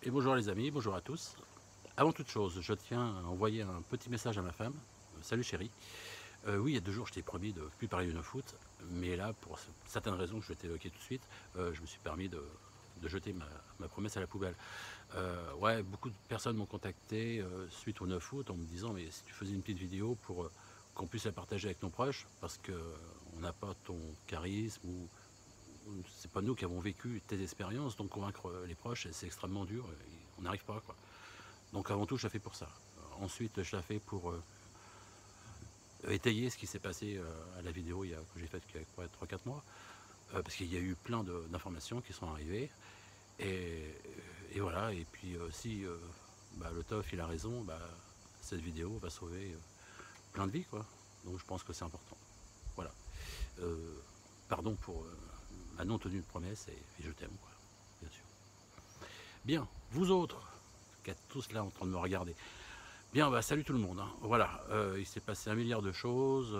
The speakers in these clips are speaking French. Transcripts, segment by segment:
Et bonjour les amis, bonjour à tous. Avant toute chose, je tiens à envoyer un petit message à ma femme. Salut chérie. Oui, il y a 2 jours, je t'ai promis de ne plus parler de foot, mais là, pour certaines raisons que je vais t'évoquer tout de suite, je me suis permis de jeter ma promesse à la poubelle. Ouais, beaucoup de personnes m'ont contacté suite au 9 foot en me disant mais si tu faisais une petite vidéo pour qu'on puisse la partager avec nos proches, parce qu'on n'a pas ton charisme ou c'est pas nous qui avons vécu tes expériences, donc convaincre les proches, c'est extrêmement dur, et on n'arrive pas, quoi. Donc avant tout, je la fais pour ça. Ensuite, je la fais pour étayer ce qui s'est passé à la vidéo que j'ai faite il y a 3-4 mois, parce qu'il y a eu plein d'informations qui sont arrivées, et, et voilà, et puis si le TOF il a raison, cette vidéo va sauver plein de vies, quoi. Donc je pense que c'est important. Voilà. Pardon pour ma non tenue de promesse, et je t'aime, quoi, bien sûr. Bien, vous autres, qui êtes tous là en train de me regarder, bien, salut tout le monde, hein. Voilà, il s'est passé 1 milliard de choses,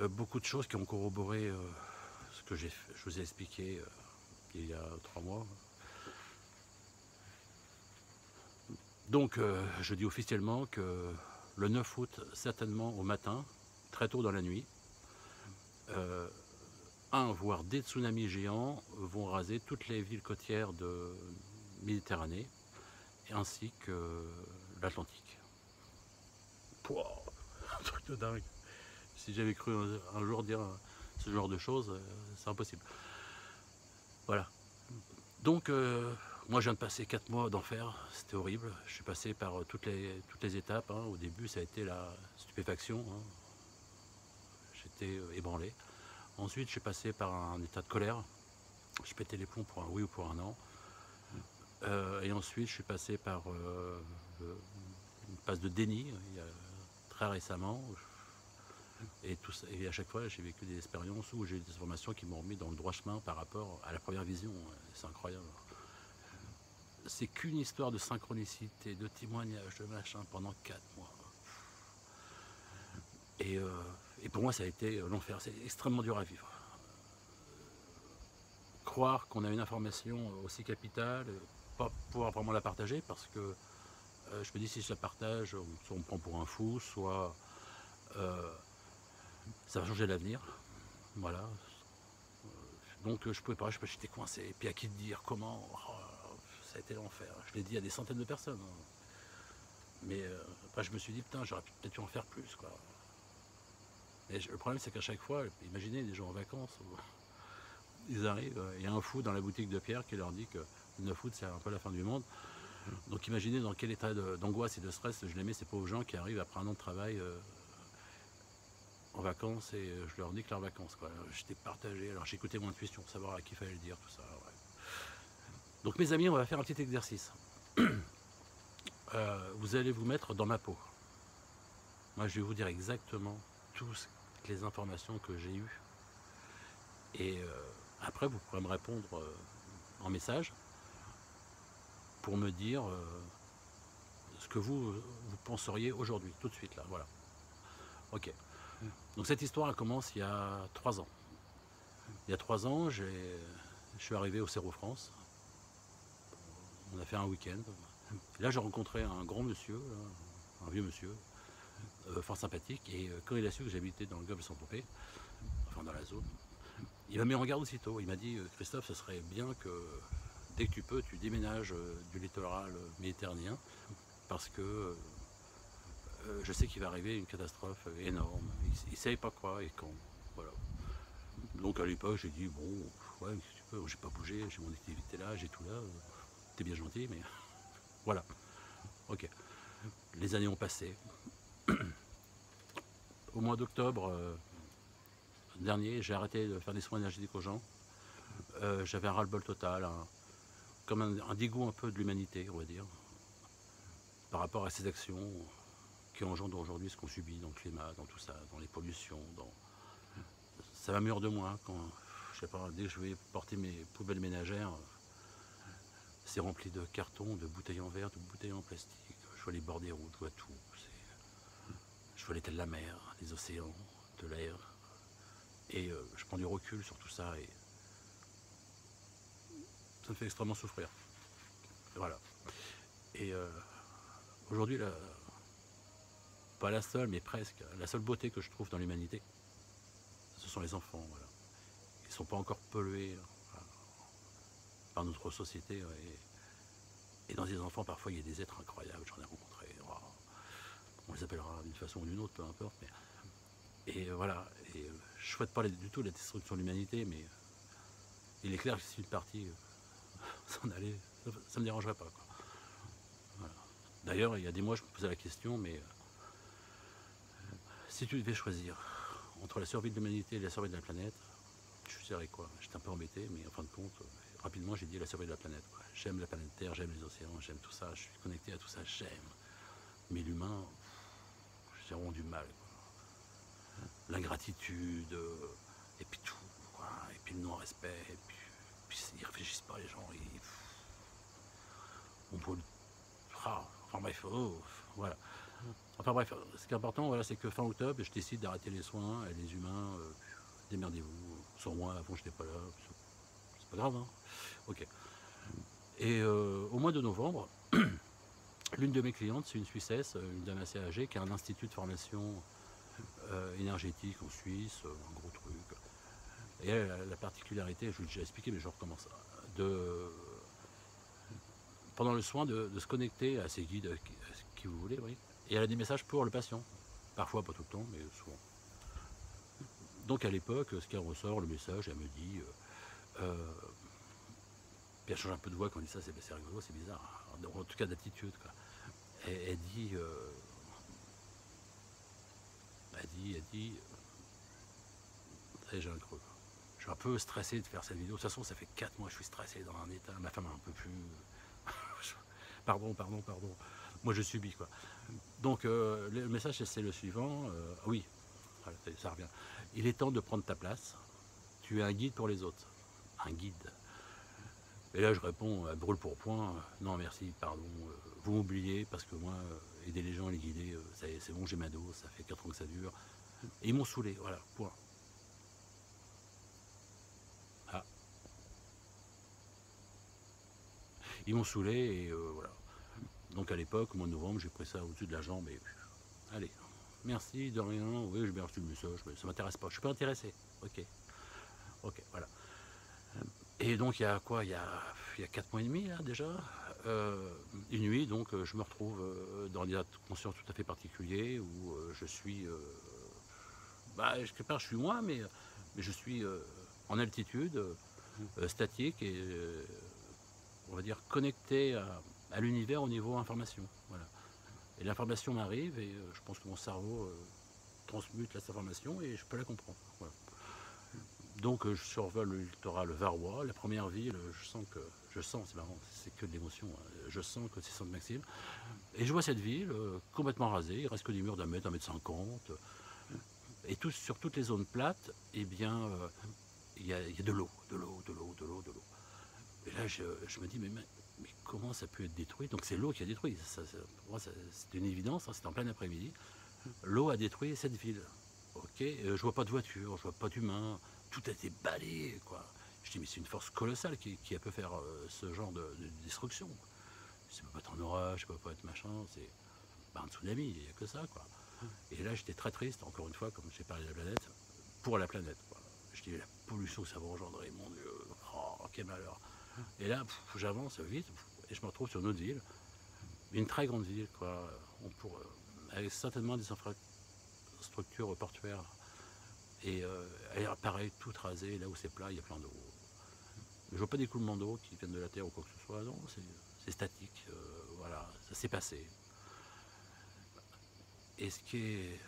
beaucoup de choses qui ont corroboré ce que je vous ai expliqué il y a 3 mois. Donc, je dis officiellement que le 9 août, certainement au matin, très tôt dans la nuit, voire des tsunamis géants vont raser toutes les villes côtières de Méditerranée, ainsi que l'Atlantique. Pouah, un truc de dingue. Si j'avais cru un jour dire ce genre de choses, c'est impossible. Voilà. Donc, moi je viens de passer 4 mois d'enfer, c'était horrible. Je suis passé par toutes les étapes, hein. Au début, ça a été la stupéfaction, hein. J'étais ébranlé. Ensuite, je suis passé par un état de colère. Je pétais les plombs pour un oui ou pour un non. Et ensuite, je suis passé par une phase de déni, très récemment. Et à chaque fois, j'ai vécu des expériences où j'ai eu des informations qui m'ont remis dans le droit chemin par rapport à la première vision. C'est incroyable. C'est qu'une histoire de synchronicité, de témoignage, de machin pendant 4 mois. Et pour moi, ça a été l'enfer. C'est extrêmement dur à vivre. Croire qu'on a une information aussi capitale, pas pouvoir vraiment la partager, parce que je me dis si je la partage, soit on me prend pour un fou, soit ça va changer l'avenir. Voilà. Donc je pouvais pas, j'étais coincé. Et puis à qui te dire, comment, ça a été l'enfer. Je l'ai dit à des centaines de personnes, hein. Mais après je me suis dit, putain, j'aurais peut-être dû en faire plus, quoi. Et le problème c'est qu'à chaque fois, imaginez des gens en vacances, ils arrivent, il y a un fou dans la boutique de Pierre qui leur dit que le 9 août c'est un peu la fin du monde. Donc imaginez dans quel état d'angoisse et de stress je les mets, ces pauvres gens qui arrivent après un an de travail en vacances, et je leur nique leurs vacances, quoi. J'étais partagé, alors j'écoutais mon intuition pour savoir à qui fallait le dire, tout ça. Ouais. Donc mes amis, on va faire un petit exercice. Vous allez vous mettre dans ma peau. Moi je vais vous dire exactement toutes les informations que j'ai eues. Et après vous pourrez me répondre en message pour me dire ce que vous penseriez aujourd'hui, tout de suite là, voilà. Ok. Donc cette histoire elle commence il y a 3 ans. Il y a 3 ans, je suis arrivé au Cerro France. On a fait un week-end. Et là j'ai rencontré un grand monsieur, un vieux monsieur, fort sympathique. Et quand il a su que j'habitais dans le golfe de Saint-Tropez, enfin dans la zone, il m'a mis en garde aussitôt. Il m'a dit, Christophe, ce serait bien que dès que tu peux, tu déménages du littoral méditerranéen, parce que je sais qu'il va arriver une catastrophe énorme. Il ne savait pas quoi et quand. Voilà. Donc à l'époque, j'ai dit, bon, ouais, tu peux, j'ai pas bougé, j'ai mon activité là, j'ai tout là. T'es bien gentil, mais voilà. Ok. Les années ont passé. Au mois d'octobre dernier, j'ai arrêté de faire des soins énergétiques aux gens. J'avais un ras-le-bol total, comme un dégoût un peu de l'humanité, on va dire, par rapport à ces actions qui engendrent aujourd'hui ce qu'on subit dans le climat, dans tout ça, dans les pollutions, ça va mûr de moi quand, je sais pas, dès que je vais porter mes poubelles ménagères, c'est rempli de cartons, de bouteilles en verre, de bouteilles en plastique. Je vois les bords des routes, je vois tout. Je vois l'état de la mer, des océans, de l'air. Et je prends du recul sur tout ça et ça me fait extrêmement souffrir. voilà. Et aujourd'hui, pas la seule, mais presque, la seule beauté que je trouve dans l'humanité, ce sont les enfants. Voilà. Ils ne sont pas encore pollués par notre société. Et dans ces enfants, parfois, il y a des êtres incroyables, j'en ai rencontrés. Oh, on les appellera d'une façon ou d'une autre, peu importe. Et voilà. Et je ne souhaite pas du tout la destruction de l'humanité, mais il est clair que si une partie s'en allait, ça ne me dérangerait pas, quoi. Voilà. D'ailleurs, il y a des mois, je me posais la question, mais si tu devais choisir entre la survie de l'humanité et la survie de la planète, tu choisirais quoi? J'étais un peu embêté, mais en fin de compte, rapidement, j'ai dit la survie de la planète. J'aime la planète Terre, j'aime les océans, j'aime tout ça, je suis connecté à tout ça, j'aime. Mais l'humain, j'ai vraiment du mal, quoi. L'ingratitude, et puis tout, quoi. Et puis le non-respect, et puis ils réfléchissent pas, les gens. On peut... enfin bref, voilà. Enfin bref, ce qui est important, voilà, c'est que fin octobre, je décide d'arrêter les soins, et les humains, démerdez-vous. Sans moi, avant, j'étais pas là. C'est pas grave, hein. Ok. Et au mois de novembre, l'une de mes clientes, c'est une Suissesse, une dame assez âgée, qui a un institut de formation énergétique en Suisse, un gros truc. Et elle a la particularité, je vous l'ai déjà expliqué, mais je recommence, pendant le soin de se connecter à ses guides, qui vous voulez, oui. Et elle a des messages pour le patient. Parfois, pas tout le temps, mais souvent. Donc à l'époque, ce qu'elle ressort, le message, elle me dit... puis elle change un peu de voix quand on dit ça, c'est rigolo, c'est bizarre. En tout cas d'attitude, quoi. Elle dit... j'ai un creux. Je suis un peu stressé de faire cette vidéo. De toute façon, ça fait 4 mois que je suis stressé dans un état. Ma femme est un peu plus... pardon. Moi, je subis, quoi. Donc, le message, c'est le suivant. Oui, ça revient. Il est temps de prendre ta place. Tu es un guide pour les autres. Un guide. Et là, je réponds, brûle pour point. Non, merci, pardon. Vous m'oubliez, parce que moi, aider les gens, les guider, c'est bon, j'ai ma dose. Ça fait 4 ans que ça dure. Et ils m'ont saoulé, voilà, point. Ah. Ils m'ont saoulé, et voilà. Donc à l'époque, au mois de novembre, j'ai pris ça au-dessus de la jambe, et allez, merci, de rien, oui, j'ai bien reçu le message, mais ça m'intéresse pas, je suis pas intéressé. Ok, voilà. Et donc il y a quoi, il y a 4 mois et demi, là, déjà, une nuit, donc je me retrouve dans un état de conscience tout à fait particulier, où je suis, quelque part je suis moi, mais je suis en altitude, statique, et on va dire connecté à l'univers au niveau information, voilà. Et l'information m'arrive, et je pense que mon cerveau transmute cette information, et je peux la comprendre, voilà. Donc je survole le littoral varois, la première ville, je sens, c'est marrant, c'est que de l'émotion, hein, je sens que c'est Sainte-Maxime, et je vois cette ville complètement rasée, il reste que des murs d'1 mètre 50, et sur toutes les zones plates, eh bien, il y a de l'eau. Et là, je me dis, mais comment ça peut être détruit? Donc c'est l'eau qui a détruit, pour moi c'est une évidence, hein, c'est en plein après-midi. L'eau a détruit cette ville. Ok, je vois pas de voiture, je vois pas d'humains, tout a été balayé, quoi. Je dis, mais c'est une force colossale qui peut faire ce genre de destruction. Ça peut pas être un orage, ça peut pas être machin, c'est un tsunami, il n'y a que ça, quoi. Et là, j'étais très triste, encore une fois, comme j'ai parlé de la planète, pour la planète, quoi. Je dis, la pollution que ça va engendrer, mon Dieu, oh, quel malheur. Et là, j'avance vite, et je me retrouve sur une autre ville, une très grande ville, quoi. Avec certainement des infrastructures portuaires. Et elle apparaît toute rasée, là où c'est plat, il y a plein d'eau. Je vois pas d'écoulement d'eau qui viennent de la terre ou quoi que ce soit, non, c'est statique, voilà, ça s'est passé. Et ce qui est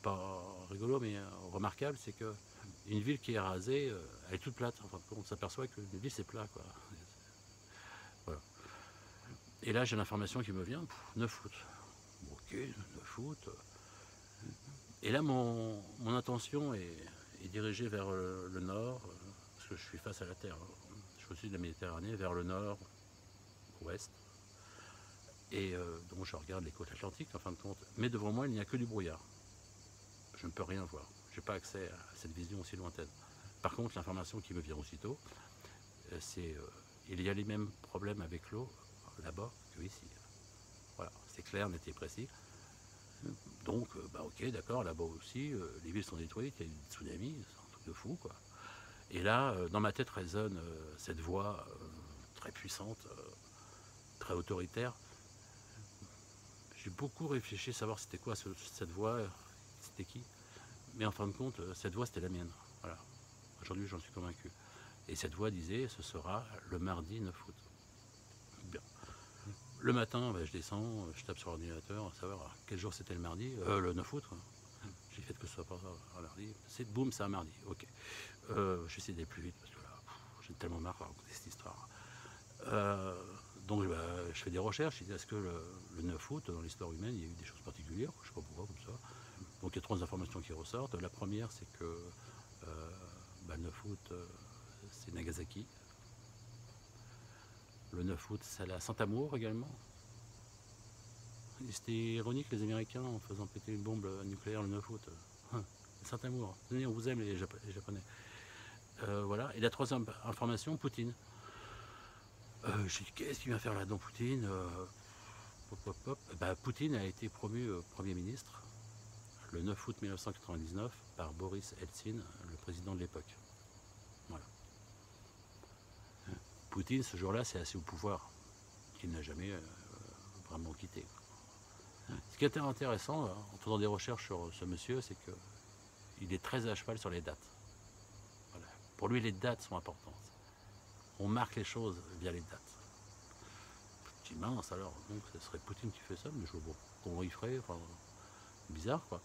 pas rigolo, mais remarquable, c'est que une ville qui est rasée, elle est toute plate. Enfin, on s'aperçoit que une ville c'est plat, quoi. Voilà. Et là, j'ai l'information qui me vient, 9 août. Ok, 9 août. Et là, mon intention est dirigée vers le nord, parce que je suis face à la terre. Je suis au sud de la Méditerranée, vers le nord, ouest. Et donc je regarde les côtes atlantiques, en fin de compte. Mais devant moi, il n'y a que du brouillard. Je ne peux rien voir. Je n'ai pas accès à cette vision aussi lointaine. Par contre, l'information qui me vient aussitôt, c'est il y a les mêmes problèmes avec l'eau là-bas que ici. Voilà, c'est clair, net et précis. Donc, ok, d'accord, là-bas aussi, les villes sont détruites, il y a eu des tsunamis, c'est un truc de fou, quoi. Et là, dans ma tête résonne cette voix très puissante, très autoritaire. J'ai beaucoup réfléchi à savoir c'était quoi cette voix, c'était qui. Mais en fin de compte, cette voix, c'était la mienne. Voilà. Aujourd'hui, j'en suis convaincu. Et cette voix disait, ce sera le mardi 9 août. Bien. Le matin, je descends, je tape sur l'ordinateur, à savoir quel jour c'était le mardi, le 9 août. J'ai fait que ce soit pas un mardi. Boum, c'est un mardi. Ok. J'essaie d'aller plus vite parce que là, j'ai tellement marre de raconter cette histoire. Donc je fais des recherches, je dis est-ce que le 9 août, dans l'histoire humaine, il y a eu des choses particulières, je ne sais pas pourquoi, comme ça. Donc il y a 3 informations qui ressortent. La première, c'est que le 9 août, c'est Nagasaki. Le 9 août, c'est la Saint-Amour également. C'était ironique les Américains en faisant péter une bombe nucléaire le 9 août. Saint-Amour, on vous aime les Japonais. Voilà. Et la troisième information, Poutine. Je dis qu'est-ce qu'il vient faire là-dedans Poutine Poutine a été promu Premier ministre le 9 août 1999 par Boris Eltsine, le président de l'époque. Voilà. Poutine, ce jour-là, c'est assis au pouvoir, qu'il n'a jamais vraiment quitté. Ce qui est intéressant, en faisant des recherches sur ce monsieur, c'est qu'il est très à cheval sur les dates. Voilà. Pour lui, les dates sont importantes. On marque les choses via les dates. Je dis mince alors, donc ce serait Poutine qui fait ça, mais je vois comment il ferait, enfin, bizarre quoi.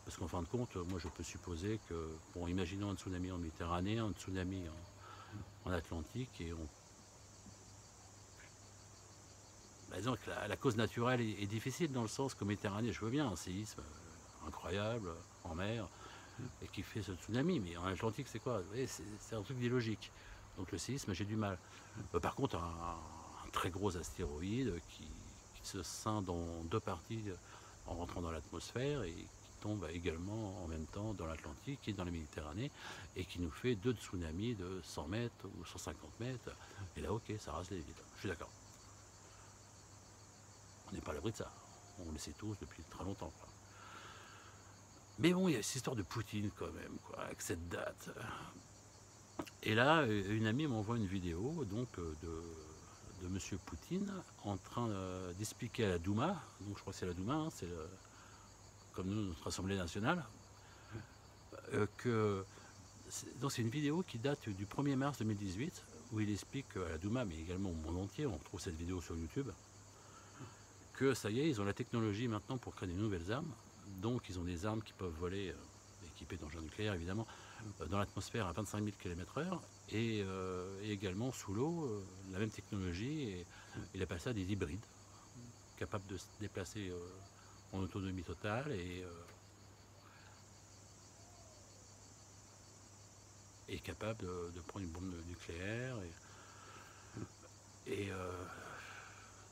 Parce qu'en fin de compte, moi je peux supposer que, bon, imaginons un tsunami en Méditerranée, un tsunami en Atlantique, et disons que la cause naturelle est difficile dans le sens qu'en Méditerranée, je veux bien, un séisme incroyable en mer, et qui fait ce tsunami, mais en Atlantique c'est quoi? C'est un truc illogique. Donc le séisme, j'ai du mal. Par contre, un très gros astéroïde qui se scinde en 2 parties en rentrant dans l'atmosphère et qui tombe également en même temps dans l'Atlantique et dans la Méditerranée et qui nous fait 2 tsunamis de 100 mètres ou 150 mètres. Et là, ok, ça rase les villes. Je suis d'accord. On n'est pas à l'abri de ça. On le sait tous depuis très longtemps, quoi. Mais bon, il y a cette histoire de Poutine quand même, quoi, avec cette date. Et là, une amie m'envoie une vidéo donc de M. Poutine en train d'expliquer à la Douma, donc je crois que c'est la Douma, hein, c'est comme nous, notre Assemblée nationale, donc c'est une vidéo qui date du 1er mars 2018, où il explique à la Douma, mais également au monde entier, on trouve cette vidéo sur YouTube, que ça y est, ils ont la technologie maintenant pour créer des nouvelles armes, donc ils ont des armes qui peuvent voler, équipées d'engins nucléaires évidemment, dans l'atmosphère à 25 000 km/h et également sous l'eau, la même technologie, et il appelle ça des hybrides, capables de se déplacer en autonomie totale et capable de prendre une bombe nucléaire et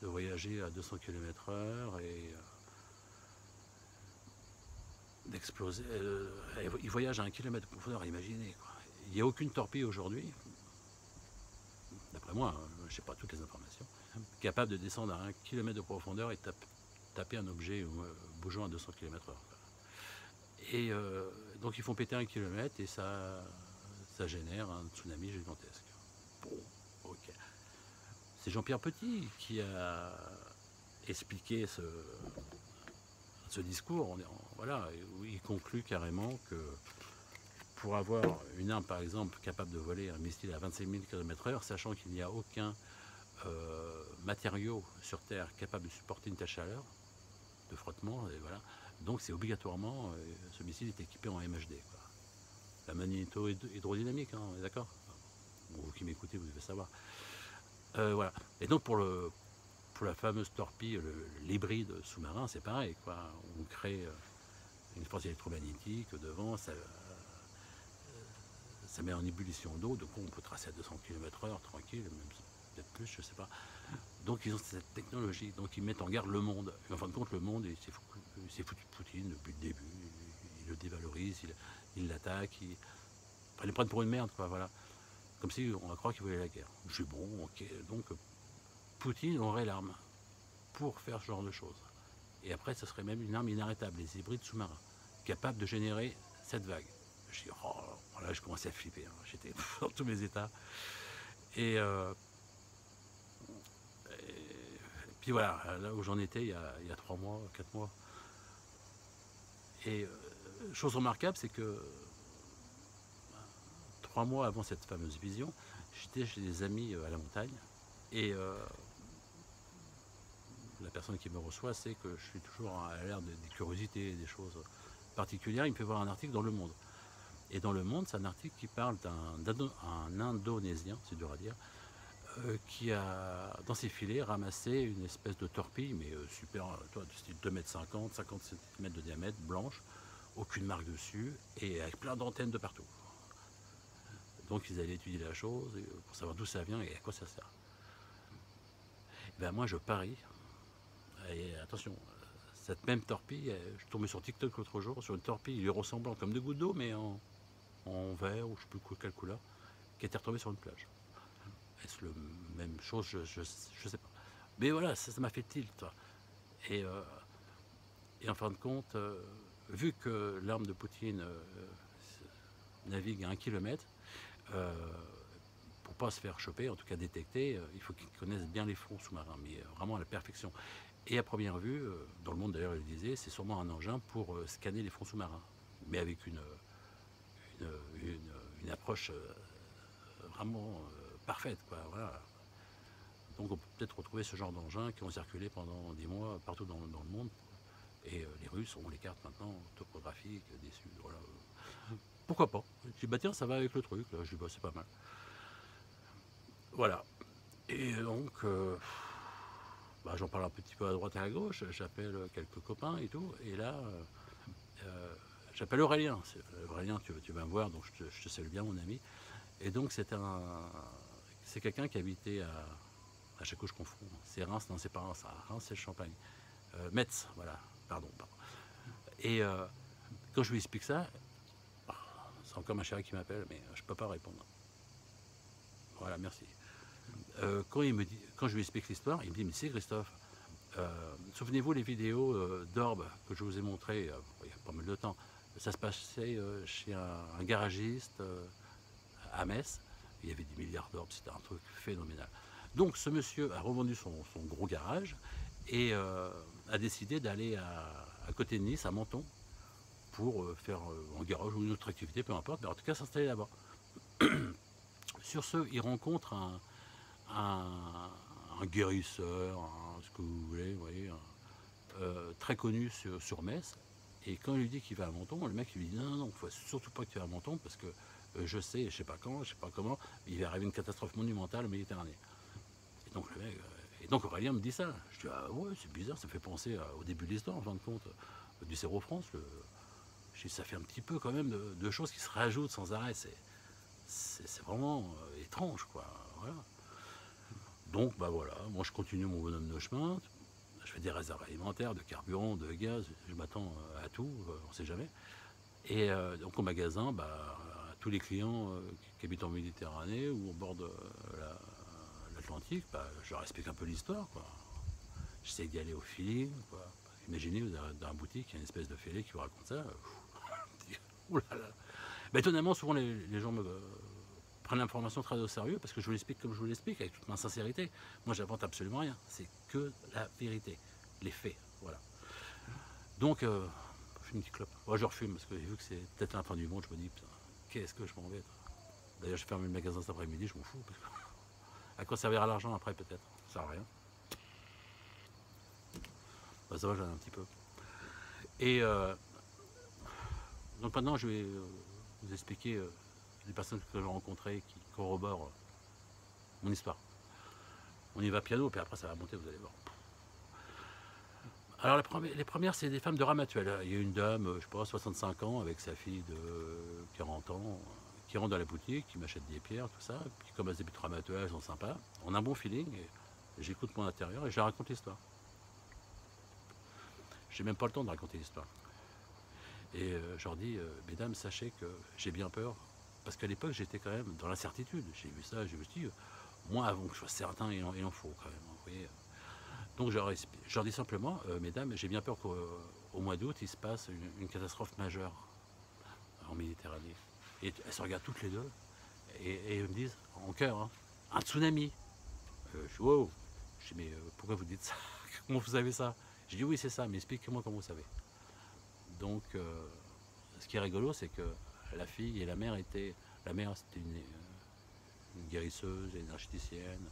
de voyager à 200 km/h et d'exploser. Il voyage à 1 km de profondeur, imaginez, quoi. Il n'y a aucune torpille aujourd'hui, d'après moi, je ne sais pas toutes les informations, capable de descendre à 1 km de profondeur et taper un objet bougeant à 200 km/h. Et donc ils font péter 1 km et ça génère un tsunami gigantesque. Bon, ok. C'est Jean-Pierre Petit qui a expliqué ce discours, voilà, où il conclut carrément que pour avoir une arme, par exemple, capable de voler un missile à 25 000 km/h, sachant qu'il n'y a aucun matériau sur Terre capable de supporter une telle chaleur de frottement, et voilà. Donc c'est obligatoirement, ce missile est équipé en MHD, quoi. La magnéto-hydrodynamique, hein, on est d'accord? Bon, vous qui m'écoutez, vous devez savoir. Voilà. Et donc pour la fameuse torpille, l'hybride sous-marin, c'est pareil, quoi. On crée une force électromagnétique devant, ça met en ébullition d'eau, donc on peut tracer à 200 km/h tranquille, même peut-être plus, je sais pas. Donc ils ont cette technologie, donc ils mettent en garde le monde. Et en fin de compte, le monde, il s'est foutu de Poutine depuis le début, il le dévalorise, il l'attaque, ils le prennent pour une merde, quoi, voilà. Comme si on va croire qu'il voulait la guerre. Je dis bon, ok, donc Poutine aurait l'arme pour faire ce genre de choses. Et après, ce serait même une arme inarrêtable, les hybrides sous-marins, capables de générer cette vague. Je dis, oh, là, je commençais à flipper, hein. J'étais dans tous mes états. Et puis voilà, là où j'en étais il y a 3 mois, 4 mois. Et chose remarquable, c'est que 3 mois avant cette fameuse vision, j'étais chez des amis à la montagne. Et la personne qui me reçoit sait que je suis toujours à l'air des curiosités, des choses particulières. Il me fait voir un article dans Le Monde. Et dans Le Monde, c'est un article qui parle d'un Indonésien, c'est dur à dire, qui a, dans ses filets, ramassé une espèce de torpille, mais super, toi, du style 2,50 m, 50 cm de diamètre, blanche, aucune marque dessus, et avec plein d'antennes de partout. Donc ils allaient étudier la chose pour savoir d'où ça vient et à quoi ça sert. Et ben moi je parie, et attention, cette même torpille, je suis tombé sur TikTok l'autre jour, sur une torpille lui ressemblant comme 2 gouttes d'eau, mais en vert, ou je ne sais plus quelle couleur, qui était retrouvée sur une plage. Est-ce la même chose? Je sais pas. Mais voilà, ça m'a fait tilt. Et en fin de compte, vu que l'arme de Poutine navigue à 1 km, pour pas se faire choper, en tout cas détecter, il faut qu'ils connaissent bien les fonds sous-marins, mais vraiment à la perfection. Et à première vue, dans Le Monde d'ailleurs il disait, c'est sûrement un engin pour scanner les fonds sous-marins, mais avec une approche vraiment parfaite, quoi. Voilà. Donc on peut peut-être retrouver ce genre d'engins qui ont circulé pendant 10 mois partout dans le monde. Et les Russes ont les cartes maintenant, topographiques, des Sud, voilà. Pourquoi pas? Je dis bah tiens, ça va avec le truc, là. Je dis bah c'est pas mal. Voilà. Et donc, bah, j'en parle un petit peu à droite et à gauche, j'appelle quelques copains et tout, et là, j'appelle Aurélien. Aurélien, tu vas me voir, donc je te salue bien, mon ami. Et donc c'est quelqu'un qui habitait à chaque fois je confonds, c'est Reims, non c'est pas Reims, Reims c'est le Champagne. Metz, voilà, pardon. Et quand je lui explique ça, c'est encore ma chérie qui m'appelle, mais je ne peux pas répondre. Voilà, merci. Quand je lui explique l'histoire, il me dit, mais c'est Christophe, souvenez-vous les vidéos d'Orbe que je vous ai montrées il y a pas mal de temps. Ça se passait chez un garagiste à Metz. Il y avait des milliards d'orbes, c'était un truc phénoménal. Donc ce monsieur a revendu son gros garage et a décidé d'aller à côté de Nice, à Menton, pour faire un garage ou une autre activité, peu importe, mais en tout cas s'installer là-bas. Sur ce, il rencontre un guérisseur, ce que vous voulez, très connu sur Metz. Et quand il lui dit qu'il va à Menton, le mec lui dit non, il ne faut surtout pas que tu vas à Menton parce que je sais, je ne sais pas quand, je ne sais pas comment, il va arriver une catastrophe monumentale en Méditerranée. Et donc le mec, et donc Aurélien me dit ça. Je dis ah ouais, c'est bizarre, ça me fait penser au début de l'histoire en fin de compte du Cerveau France. Je dis, ça fait un petit peu quand même de choses qui se rajoutent sans arrêt. C'est vraiment étrange, quoi. Voilà. Donc bah voilà, moi je continue mon bonhomme de chemin. Je fais des réserves alimentaires, de carburant, de gaz, je m'attends à tout, on ne sait jamais. Et donc au magasin, bah, tous les clients qui habitent en Méditerranée ou au bord de l'Atlantique, bah, je leur explique un peu l'histoire, quoi. J'essaie d'y aller au feeling, quoi. Imaginez, vous êtes dans la boutique, il y a une espèce de fêlé qui vous raconte ça. Oh là là. Bah, étonnamment, souvent les gens me prennent l'information très au sérieux parce que je vous l'explique comme je vous l'explique, avec toute ma sincérité. Moi, j'invente absolument rien. C'est que la vérité, les faits, voilà. Donc, je fume une petite clope. Moi, je refume parce que vu que c'est peut-être la fin du monde, je me dis, putain, qu'est-ce que je m'embête. D'ailleurs, j'ai fermé le magasin cet après-midi, je m'en fous. Parce que... à quoi servira l'argent après, peut-être? Ça sert à rien. Bah, ça va, j'en ai un petit peu. Et donc maintenant, je vais vous expliquer les personnes que j'ai rencontrées qui corroborent mon histoire. On y va piano, puis après ça va monter, vous allez voir. Alors les premières, c'est des femmes de Ramatuelle. Il y a une dame, je sais pas, 65 ans, avec sa fille de 40 ans, qui rentre dans la boutique, qui m'achète des pierres, tout ça. Puis comme elles habitent Ramatuelle, elles sont sympas. On a un bon feeling, et j'écoute mon intérieur et je raconte l'histoire. J'ai même pas le temps de raconter l'histoire. Et je leur dis, mesdames, sachez que j'ai bien peur parce qu'à l'époque, j'étais quand même dans l'incertitude. J'ai vu ça, je me suis dit, moi, avant que je sois certain, il en faut quand même. Vous voyez. Donc, je leur dis simplement, mesdames, j'ai bien peur qu'au mois d'août, il se passe une catastrophe majeure en Méditerranée. Et elles se regardent toutes les deux, et elles me disent, en cœur, hein, un tsunami. Je dis, wow. Je dis, mais pourquoi vous dites ça? Comment vous savez ça? Je dis, oui, c'est ça, mais expliquez-moi comment vous savez. Donc, ce qui est rigolo, c'est que la fille et la mère étaient... La mère, c'était une guérisseuse, énergéticienne.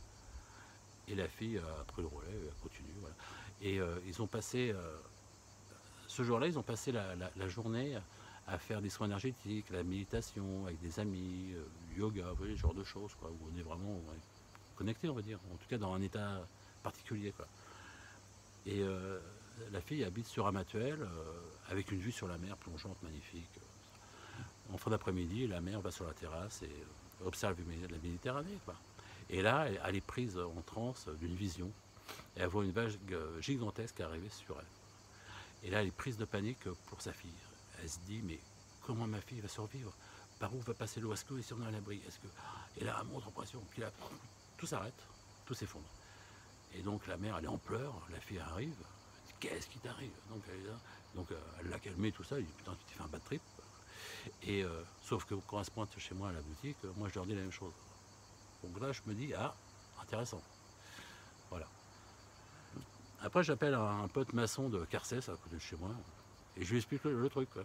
Et la fille a pris le relais, a continué. Voilà. Et ils ont passé... ce jour-là, ils ont passé la journée à faire des soins énergétiques, la méditation, avec des amis, du yoga, vous voyez, ce genre de choses, quoi, où on est vraiment connecté, on va dire. En tout cas, dans un état particulier, quoi. Et la fille habite sur Amatuel, avec une vue sur la mer plongeante magnifique. En fin d'après-midi, la mère va sur la terrasse et observe la Méditerranée, quoi. Et là, elle est prise en transe d'une vision. Et elle voit une vague gigantesque arriver sur elle. Et là, elle est prise de panique pour sa fille. Elle se dit, mais comment ma fille va survivre? Par où va passer l'eau? Est-ce que si on est à l'abri? Et là, elle monte en pression. Puis là, tout s'arrête, tout s'effondre. Et donc la mère, elle est en pleurs, la fille arrive, elle dit, qu'est-ce qui t'arrive? Donc elle est là, donc elle l'a calmée, tout ça, elle dit, putain, tu t'es fait un bad trip. Et sauf que quand elle se pointe chez moi à la boutique, moi je leur dis la même chose. Donc là, je me dis, ah, intéressant. Voilà. Après, j'appelle un pote maçon de Carcès, à côté de chez moi, et je lui explique le truc, quoi.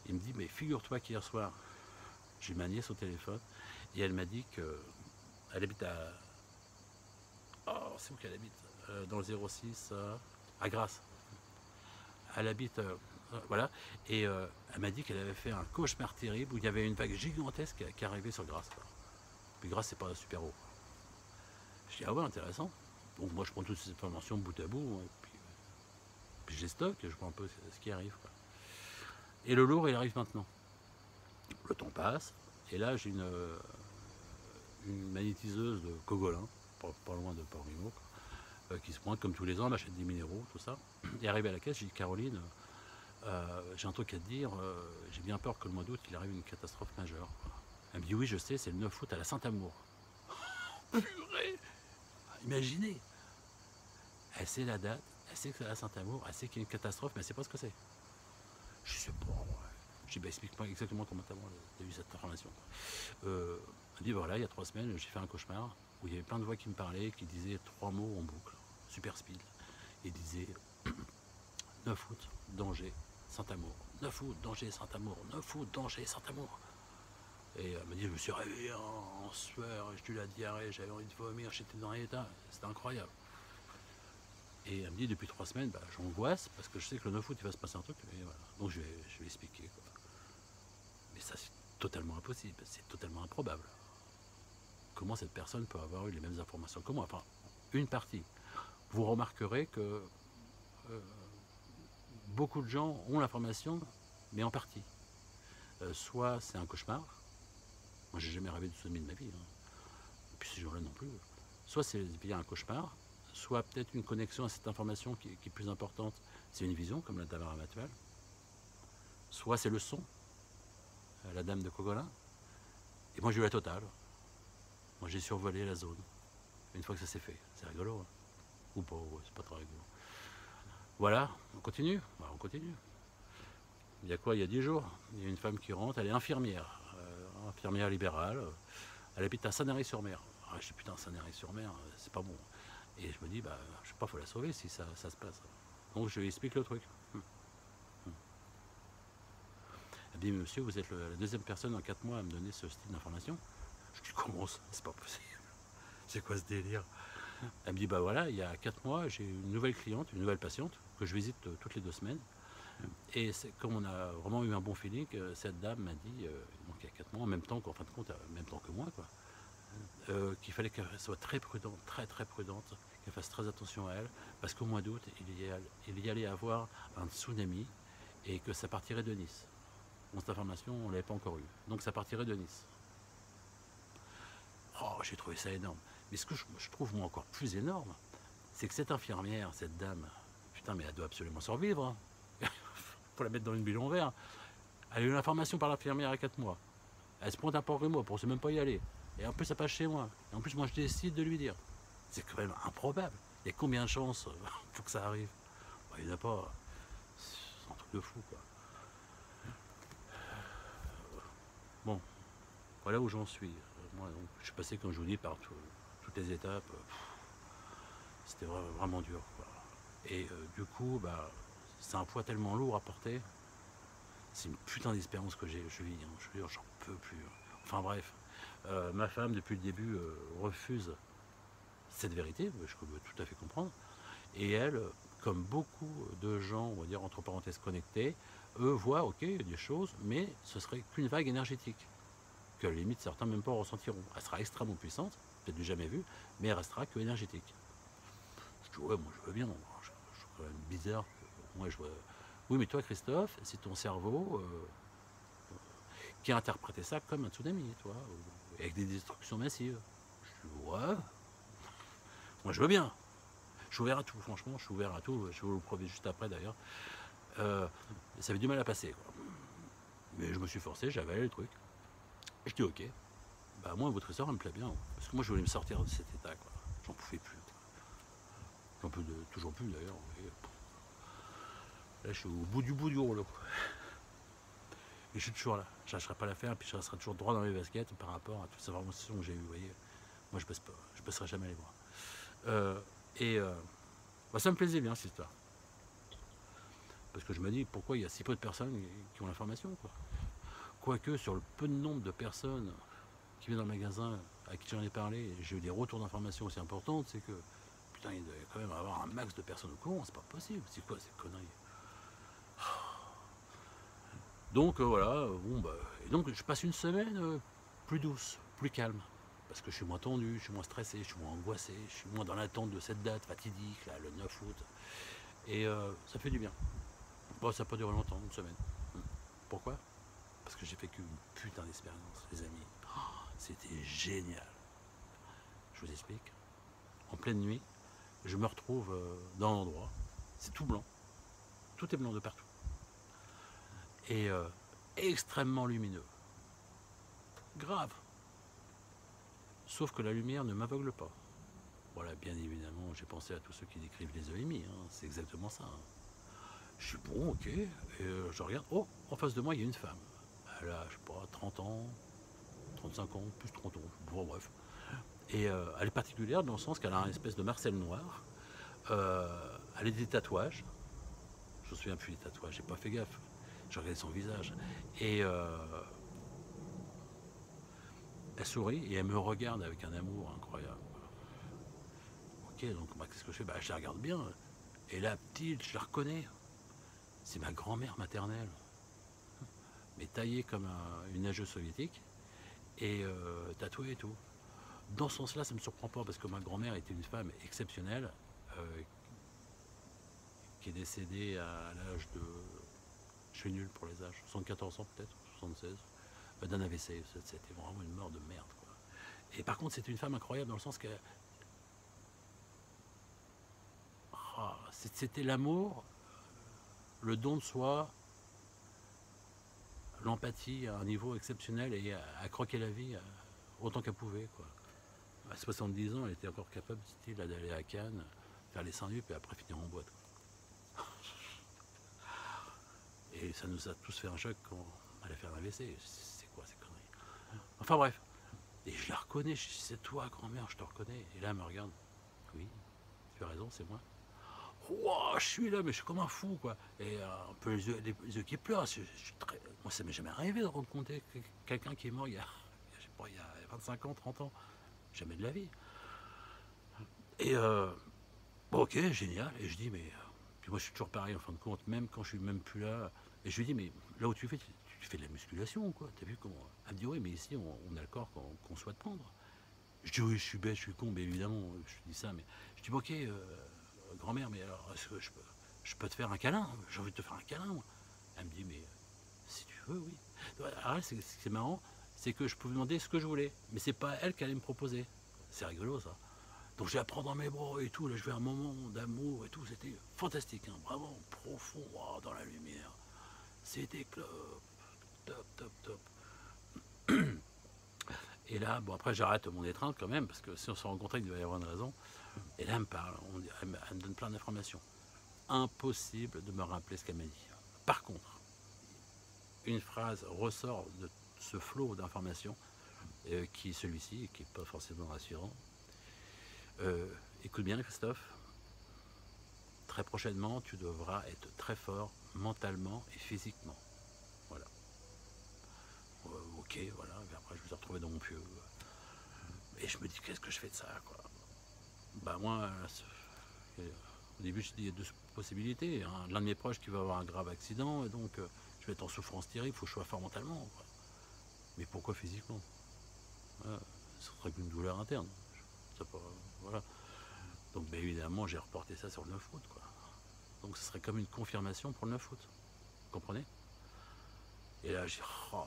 Il me dit, mais figure-toi qu'hier soir, j'ai ma nièce au téléphone, et elle m'a dit qu'elle habite à... Oh, c'est où qu'elle habite? Dans le 06, à Grasse. Elle habite... voilà. Et elle m'a dit qu'elle avait fait un cauchemar terrible où il y avait une vague gigantesque qui arrivait sur Grasse. Puis Grasse, c'est pas super haut. Je dis, ah ouais, intéressant. Donc moi, je prends toutes ces informations bout à bout, hein, puis je les stocke, je vois un peu ce qui arrive, quoi. Et le lourd, il arrive maintenant. Le temps passe, et là, j'ai une magnétiseuse de Cogolin, pas loin de Port-Rimo, qui se pointe comme tous les ans, elle achète des minéraux, tout ça. Et arrivé à la caisse, j'ai dit, Caroline, j'ai un truc à te dire, j'ai bien peur que le mois d'août, il arrive une catastrophe majeure, quoi. Elle me dit, oui, je sais, c'est le 9 août à la Saint-Amour. Purée! Imaginez! Elle sait la date, elle sait que c'est à la Saint-Amour, elle sait qu'il y a une catastrophe, mais elle ne sait pas ce que c'est. Je sais pas, ouais. Je dis, bah, explique-moi exactement comment tu as eu cette information. Elle dit, voilà, il y a 3 semaines, j'ai fait un cauchemar où il y avait plein de voix qui me parlaient, qui disaient 3 mots en boucle, super speed, et disaient 9 août, danger, Saint-Amour. 9 août, danger, Saint-Amour. 9 août, danger, Saint-Amour. Et elle m'a dit, je me suis réveillé en sueur, j'ai eu la diarrhée, j'avais envie de vomir, j'étais dans un état, c'était incroyable. Et elle me dit, depuis 3 semaines, bah, j'angoisse parce que je sais que le 9 août, il va se passer un truc. Et voilà. Donc je vais expliquer, quoi. Mais ça, c'est totalement impossible, c'est totalement improbable. Comment cette personne peut avoir eu les mêmes informations que moi? Enfin, une partie. Vous remarquerez que beaucoup de gens ont l'information, mais en partie. Soit c'est un cauchemar. Moi, j'ai jamais rêvé de tsunami de ma vie, hein. Et puis ces gens-là non plus. Soit c'est via un cauchemar, soit peut-être une connexion à cette information qui est plus importante, c'est une vision, comme la dame Amatuel. Soit c'est le son, la dame de Cogolin. Et moi, j'ai eu la totale. Moi, j'ai survolé la zone. Une fois que ça s'est fait. C'est rigolo, hein. Ou pas, ouais, c'est pas très rigolo. Voilà, on continue? Bah, on continue. Il y a quoi? Il y a 10 jours, il y a une femme qui rentre, elle est infirmière. Infirmière libérale. Elle habite à Saint-Néry-sur-Mer. Ah, je dis, putain, Saint-Néry-sur-Mer, c'est pas bon. Et je me dis, bah, je sais pas, faut la sauver si ça se passe. Donc je lui explique le truc. Elle dit, monsieur, vous êtes la deuxième personne en 4 mois à me donner ce style d'information. Je dis, comment ça? C'est pas possible. C'est quoi ce délire? Elle me dit, bah voilà, il y a 4 mois, j'ai une nouvelle cliente, une nouvelle patiente, que je visite toutes les 2 semaines. Et comme on a vraiment eu un bon feeling, cette dame m'a dit, donc il y a 4 mois, en même temps qu'en fin de compte, en même temps que moi, quoi, qu'il fallait qu'elle soit très prudente, très prudente, qu'elle fasse très attention à elle, parce qu'au mois d'août, il y allait avoir un tsunami et que ça partirait de Nice. Bon, cette information, on ne l'avait pas encore eue. Donc ça partirait de Nice. Oh, j'ai trouvé ça énorme. Mais ce que je trouve moi encore plus énorme, c'est que cette infirmière, cette dame, putain, mais elle doit absolument survivre, hein. Faut la mettre dans une bulle en verre. Elle a eu l'information par l'infirmière à 4 mois. Elle se pointe à Port-Grimaud pour ne même pas y aller. Et en plus, ça passe chez moi. Et en plus, moi, je décide de lui dire. C'est quand même improbable. Il y a combien de chances pour que ça arrive? Bah, il n'y en a pas. C'est un truc de fou, quoi. Bon, voilà où j'en suis. Moi, donc, je suis passé, comme je vous dis, par toutes les étapes. C'était vraiment dur, quoi. Et du coup, bah, c'est un poids tellement lourd à porter. C'est une putain d'espérance que je vis. Hein. Je veux dire, j'en peux plus. Enfin bref, ma femme, depuis le début, refuse cette vérité, je peux tout à fait comprendre. Et elle, comme beaucoup de gens, on va dire entre parenthèses connectés, eux voient, ok, des choses, mais ce serait qu'une vague énergétique, que à la limite certains même pas ressentiront. Elle sera extrêmement puissante, peut-être du jamais vu, mais elle restera que énergétique. Je dis, ouais, moi je veux bien, je trouve quand même bizarre. Moi je vois. Oui, mais toi, Christophe, c'est ton cerveau qui a interprété ça comme un tsunami, toi, avec des destructions massives. Je dis, ouais, moi je veux bien. Je suis ouvert à tout, franchement, je suis ouvert à tout. Je vais vous le prouver juste après d'ailleurs. Ça avait du mal à passer, quoi. Mais je me suis forcé, j'avais le truc. Et je dis ok, bah moi votre histoire elle me plaît bien. Parce que moi je voulais me sortir de cet état, quoi. J'en pouvais plus. J'en peux toujours plus d'ailleurs. Là je suis au bout du rouleau. Et je suis toujours là. Je ne lâcherai pas l'affaire, puis je resterai toujours droit dans les baskets par rapport à toutes ces informations que j'ai eues. Vous voyez, moi je baisse pas, je baisserai jamais les bras. Bah, ça me plaisait bien cette histoire. Parce que je me dis pourquoi il y a si peu de personnes qui ont l'information, quoi. Quoique sur le peu de nombre de personnes qui viennent dans le magasin à qui j'en ai parlé, j'ai eu des retours d'informations aussi importantes, c'est que putain il doit quand même avoir un max de personnes au courant, c'est pas possible, c'est quoi cette connerie? Donc voilà, bon bah, et donc je passe une semaine plus douce, plus calme, parce que je suis moins tendu, je suis moins stressé, je suis moins angoissé, je suis moins dans l'attente de cette date fatidique, là, le 9 août, et ça fait du bien. Bon, ça n'a pas duré longtemps, une semaine. Pourquoi? Parce que j'ai vécu une putain d'expérience, les amis. Oh, c'était génial. Je vous explique. En pleine nuit, je me retrouve dans l'endroit, c'est tout blanc, tout est blanc de partout, et extrêmement lumineux. Grave. Sauf que la lumière ne m'aveugle pas. Voilà, bien évidemment, j'ai pensé à tous ceux qui décrivent les EMI, hein, c'est exactement ça. Hein. Je suis bon, ok, et je regarde, oh, en face de moi, il y a une femme. Elle a, je sais pas, 30 ans, 35 ans, plus 30 ans, bon bref. Et elle est particulière dans le sens qu'elle a une espèce de marcel noir, elle a des tatouages, je me souviens plus des tatouages, j'ai pas fait gaffe, j'ai regardé son visage, et elle sourit et elle me regarde avec un amour incroyable. Ok, donc bah, qu'est-ce que je fais? Bah, je la regarde bien. Et la petite, je la reconnais. C'est ma grand-mère maternelle. Mais taillée comme une nageuse soviétique. Et tatouée et tout. Dans ce sens-là, ça ne me surprend pas parce que ma grand-mère était une femme exceptionnelle. Qui est décédée à l'âge de... Je suis nul pour les âges. 74 ans peut-être, 76. D'un AVC. C'était vraiment une mort de merde, quoi. Et par contre, c'était une femme incroyable dans le sens que... C'était l'amour, le don de soi, l'empathie à un niveau exceptionnel et à croquer la vie autant qu'elle pouvait, quoi. À 70 ans, elle était encore capable, d'aller à Cannes, faire les 100 nus, et après finir en boîte. Et ça nous a tous fait un choc quand elle a fait un AVC. C'est quoi ces conneries? Enfin bref. Et je la reconnais, je dis, c'est toi, grand-mère, je te reconnais. Et là, elle me regarde. Oui, tu as raison, c'est moi. Wow, je suis là, mais je suis comme un fou, quoi. Et un peu les yeux qui pleurent. Moi, ça m'est jamais arrivé de rencontrer quelqu'un qui est mort je sais pas, il y a 25 ans, 30 ans. Jamais de la vie. Et bon, ok, génial. Et je dis, mais. Puis moi, je suis toujours pareil, en fin de compte, même quand je suis même plus là. Et je lui dis, mais là où tu fais de la musculation, quoi. T'as vu comment. Elle me dit, oui, mais ici, on a le corps qu'on souhaite prendre. Je dis, oui, je suis bête, je suis con, mais évidemment, je dis ça, mais. Je dis, ok. Grand-mère, mais alors, est-ce que je peux te faire un câlin? J'ai envie de te faire un câlin, moi. Elle me dit, mais si tu veux, oui. Alors, ce qui est marrant, c'est que je pouvais demander ce que je voulais, mais c'est pas elle qui allait me proposer. C'est rigolo, ça. Donc, je la prends dans mes bras et tout, là, je vais un moment d'amour et tout, c'était fantastique, hein, vraiment profond, wow, dans la lumière. C'était top, top, top. Et là, bon, après, j'arrête mon étreinte quand même, parce que si on se rencontrait, il doit y avoir une raison. Et là, elle me parle, elle me donne plein d'informations. Impossible de me rappeler ce qu'elle m'a dit. Par contre, une phrase ressort de ce flot d'informations, qui est celui-ci, et qui n'est pas forcément rassurant. Écoute bien, Christophe, très prochainement, tu devras être très fort mentalement et physiquement. Voilà. Ok, voilà. Et après, je me suis retrouvé dans mon pieu. Et je me dis, qu'est-ce que je fais de ça, quoi. Bah, moi, au début, je dis, il y a deux possibilités. Hein. L'un de mes proches qui va avoir un grave accident, et donc je vais être en souffrance terrible, il faut que je sois fort mentalement. Quoi. Mais pourquoi physiquement? Voilà. Ce serait qu'une douleur interne. Pas, voilà. Donc, bah, évidemment, j'ai reporté ça sur le 9 août, quoi. Donc, ce serait comme une confirmation pour le 9 août. Vous comprenez? Et là,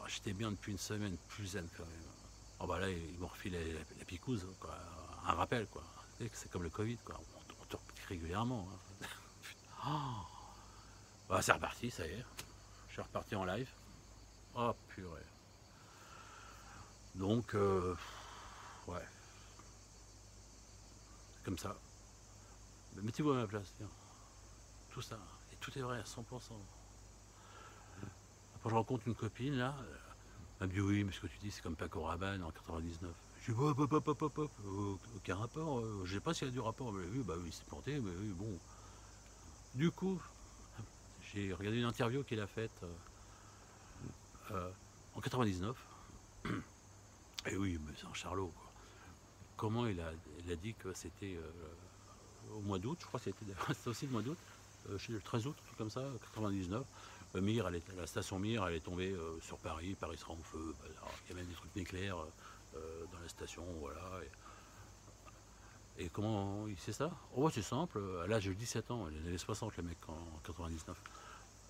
j'étais bien depuis une semaine, plus zen quand même. Oh, bah là, ils m'ont refilé la picouse, quoi. Un rappel, quoi. C'est comme le Covid, quoi. On te repique régulièrement. Hein. Oh. Bah, c'est reparti, ça y est. Je suis reparti en live. Oh, purée. Donc, ouais. Comme ça. Mettez-vous à ma place, tiens. Tout ça. Et tout est vrai à 100%. Après, je rencontre une copine, là. Elle me dit, oui, mais ce que tu dis, c'est comme Paco Rabanne en 99. Je dis, hop, hop, hop, hop, hop, hop. Aucun rapport. Je sais pas s'il y a du rapport. Mais oui, bah oui, il s'est planté, mais oui, bon. Du coup, j'ai regardé une interview qu'il a faite en 99. Et oui, mais c'est un charlot, quoi. Comment il a dit que c'était au mois d'août, je crois que c'était aussi le mois d'août, le 13 août, un truc comme ça, 99. Mir, la station Mir, elle est tombée sur Paris, Paris sera en feu. Il y a même des trucs nucléaires dans la station, voilà. Et comment il sait ça? Oh, c'est simple, à l'âge de 17 ans, il avait 60 le mec en 99.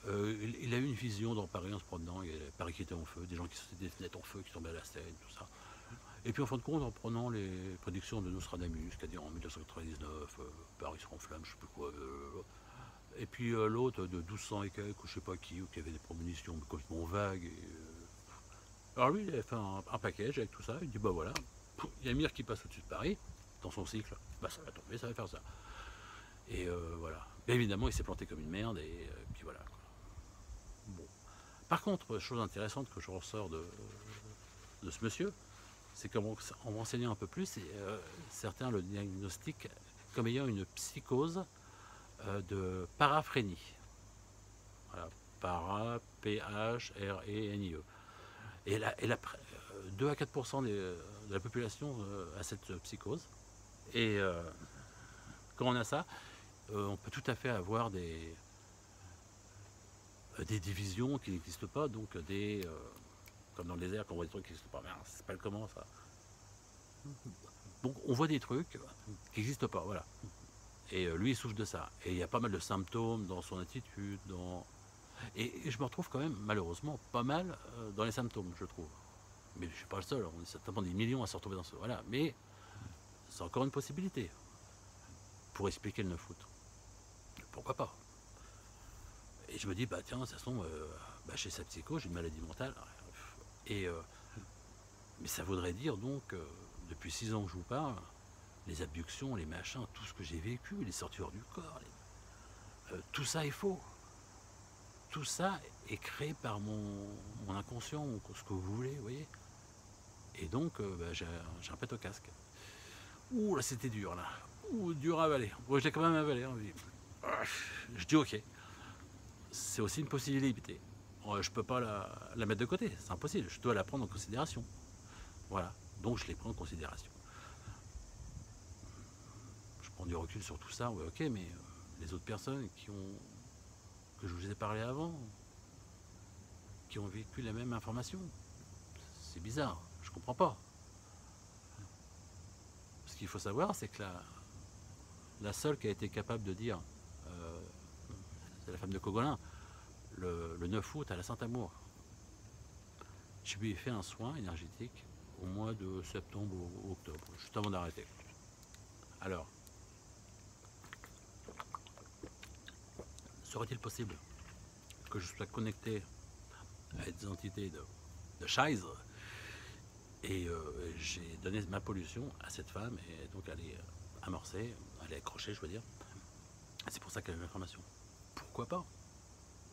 Il a eu une vision dans Paris en se promenant, il y avait Paris qui était en feu, des gens qui se des fenêtres en feu, qui tombaient à la Seine, tout ça. Et puis en fin de compte, en prenant les prédictions de Nostradamus, c'est-à-dire en 1999, Paris sera en flamme, je sais plus quoi. Et puis l'autre de 1200 et quelques, ou je sais pas qui, ou qui avait des prémonitions complètement vagues. Alors lui, il avait fait un package avec tout ça, il dit bah voilà, il y a Mir qui passe au-dessus de Paris, dans son cycle, bah ça va tomber, ça va faire ça. Et voilà. Bien évidemment, il s'est planté comme une merde, et puis voilà. Quoi. Bon. Par contre, chose intéressante que je ressors de ce monsieur, c'est qu'en me renseignant un peu plus, certains le diagnostiquent comme ayant une psychose de paraphrénie. Voilà, P-H-R-E-N-I-E. Et 2 à 4% de la population a cette psychose. Et quand on a ça, on peut tout à fait avoir des divisions qui n'existent pas, donc comme dans le désert, quand on voit des trucs qui n'existent pas. Mais c'est pas le comment ça. Donc on voit des trucs qui n'existent pas, voilà. Et lui, il souffre de ça. Et il y a pas mal de symptômes dans son attitude, et je me retrouve quand même, malheureusement, pas mal dans les symptômes, je trouve. Mais je ne suis pas le seul, on est certainement des millions à se retrouver dans ce... Voilà, mais c'est encore une possibilité pour expliquer le 9 août. Pourquoi pas? Et je me dis, bah tiens, de toute façon, chez sa psycho, j'ai une maladie mentale. Et, mais ça voudrait dire donc, depuis 6 ans que je vous parle, les abductions, les machins, tout ce que j'ai vécu, les sorties hors du corps, tout ça est faux. Tout ça est créé par mon inconscient, ou ce que vous voulez, vous voyez. Et donc, j'ai un pet au casque. Ouh, là, c'était dur, là. Ouh, dur à avaler. Bon, je l'ai quand même avalé. Hein. Je dis, ok. C'est aussi une possibilité. Je peux pas la mettre de côté, c'est impossible. Je dois la prendre en considération. Voilà. Donc, je les prends en considération. Je prends du recul sur tout ça, ouais, ok, mais les autres personnes que je vous ai parlé avant, qui ont vécu la même information, c'est bizarre, je comprends pas. Ce qu'il faut savoir, c'est que la seule qui a été capable de dire, c'est la femme de Cogolin, le 9 août à la Saint-Amour. Je lui ai fait un soin énergétique au mois de septembre ou octobre, juste avant d'arrêter. Alors, serait-il possible que je sois connecté à des entités de Scheisse. Et j'ai donné ma pollution à cette femme, et donc elle est amorcée, elle est accrochée, je veux dire. C'est pour ça qu'elle a l'information. Pourquoi pas?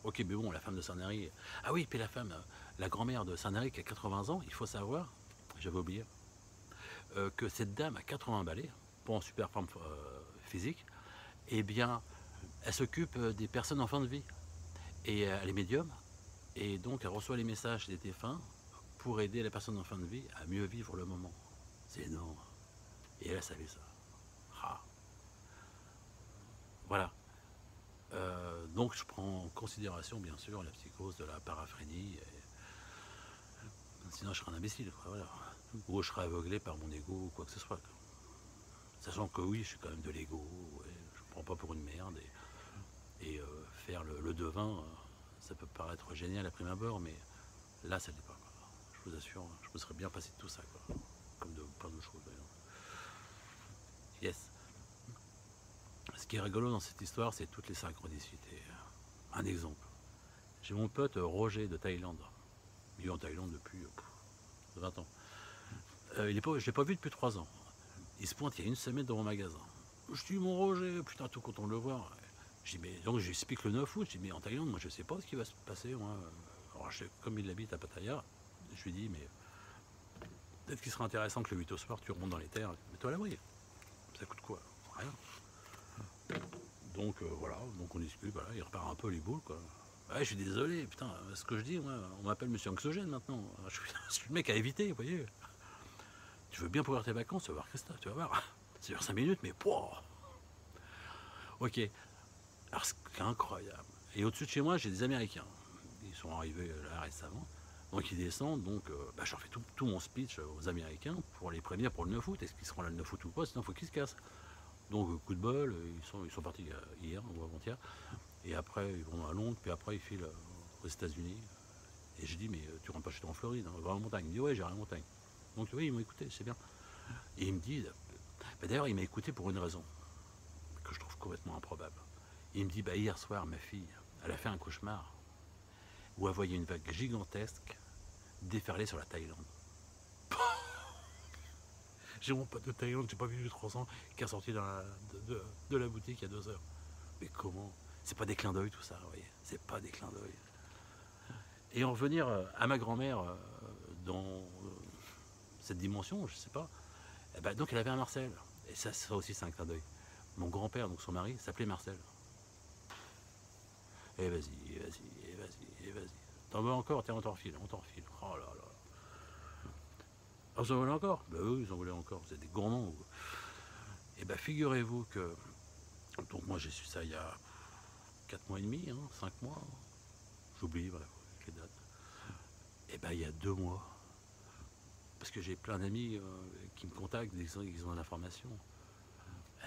Ok, mais bon, la femme de Saint-Nary. Ah oui, puis la femme, la grand-mère de Saint-Nary qui a 80 ans, il faut savoir, j'avais oublié, que cette dame a 80 balais, pas en super forme physique, eh bien, elle s'occupe des personnes en fin de vie. Et elle est médium, et donc elle reçoit les messages des défunts pour aider la personne en fin de vie à mieux vivre le moment. C'est énorme. Et elle savait ça. Ah. Voilà. Donc je prends en considération bien sûr la psychose de la paraphrénie. Sinon je serais un imbécile, quoi, voilà. Ou je serais aveuglé par mon ego ou quoi que ce soit, quoi. Sachant que oui, je suis quand même de l'ego, ouais, je me prends pas pour une merde. Et faire le devin, ça peut paraître génial à prime abord, mais là ça l'est pas, quoi. Je vous assure, je me serais bien passé de tout ça, quoi. Comme de plein de choses d'ailleurs. Yes. Ce qui est rigolo dans cette histoire, c'est toutes les synchronicités. Un exemple. J'ai mon pote Roger de Thaïlande. Il est en Thaïlande depuis 20 ans. Je ne l'ai pas vu depuis 3 ans. Il se pointe il y a une semaine dans mon magasin. Je dis, mon Roger, putain, tout content de le voir. Je dis, mais donc j'explique le 9 août. Je dis, mais en Thaïlande, moi je sais pas ce qui va se passer. Moi. Alors, comme il habite à Pattaya, je lui dis, mais peut-être qu'il serait intéressant que le 8 au soir, tu remontes dans les terres. Mets-toi à l'abri. Ça coûte quoi? Rien. Donc voilà, donc on discute, voilà, il repart un peu les boules, quoi. Ouais, je suis désolé, putain, ce que je dis, moi, on m'appelle Monsieur Anxogène maintenant. Je suis le mec à éviter, vous voyez. Tu veux bien pouvoir tes vacances, tu vas voir Christophe, tu vas voir. Ça dure 5 minutes, mais pouah. Ok. Alors, ce qui est incroyable. Et au-dessus de chez moi, j'ai des Américains. Ils sont arrivés là récemment. Donc ils descendent, donc je leur fais tout mon speech aux Américains pour les prévenir pour le 9 août. Est-ce qu'ils seront là le 9 août ou pas? Sinon, il faut qu'ils se cassent. Donc coup de bol, ils sont partis hier ou avant-hier. Et après, ils vont à Londres, puis après, ils filent aux États-Unis. Et je dis, mais tu rentres pas chez toi en Floride, hein, va en montagne. Il me dit, ouais, j'irai en montagne. Donc oui, ils m'ont écouté, c'est bien. Et il me dit, d'ailleurs, il m'a écouté pour une raison que je trouve complètement improbable. Il me dit, hier soir, ma fille, elle a fait un cauchemar où elle voyait une vague gigantesque déferler sur la Thaïlande. J'ai mon pote de Thaïlande, j'ai pas vu depuis 3 ans, qui est sorti de la boutique il y a 2 heures. Mais comment? C'est pas des clins d'œil tout ça, vous voyez. C'est pas des clins d'œil. Et en revenir à ma grand-mère dans cette dimension, je sais pas. Donc elle avait un Marcel. Et ça aussi c'est un clin d'œil. Mon grand-père, donc son mari, s'appelait Marcel. Et vas-y, vas-y, vas-y, vas-y. T'en veux encore? Tiens, on t'en refile, on t'en refile. Oh là là. Ah, vous en voulez encore? Bah oui, vous en voulez encore. Vous êtes des gourmands. Et figurez-vous que. Donc moi j'ai su ça il y a 4 mois et demi, 5 mois. J'oublie, voilà, les dates. Et il y a 2 mois. Parce que j'ai plein d'amis qui me contactent dès qu'ils ont de l'information.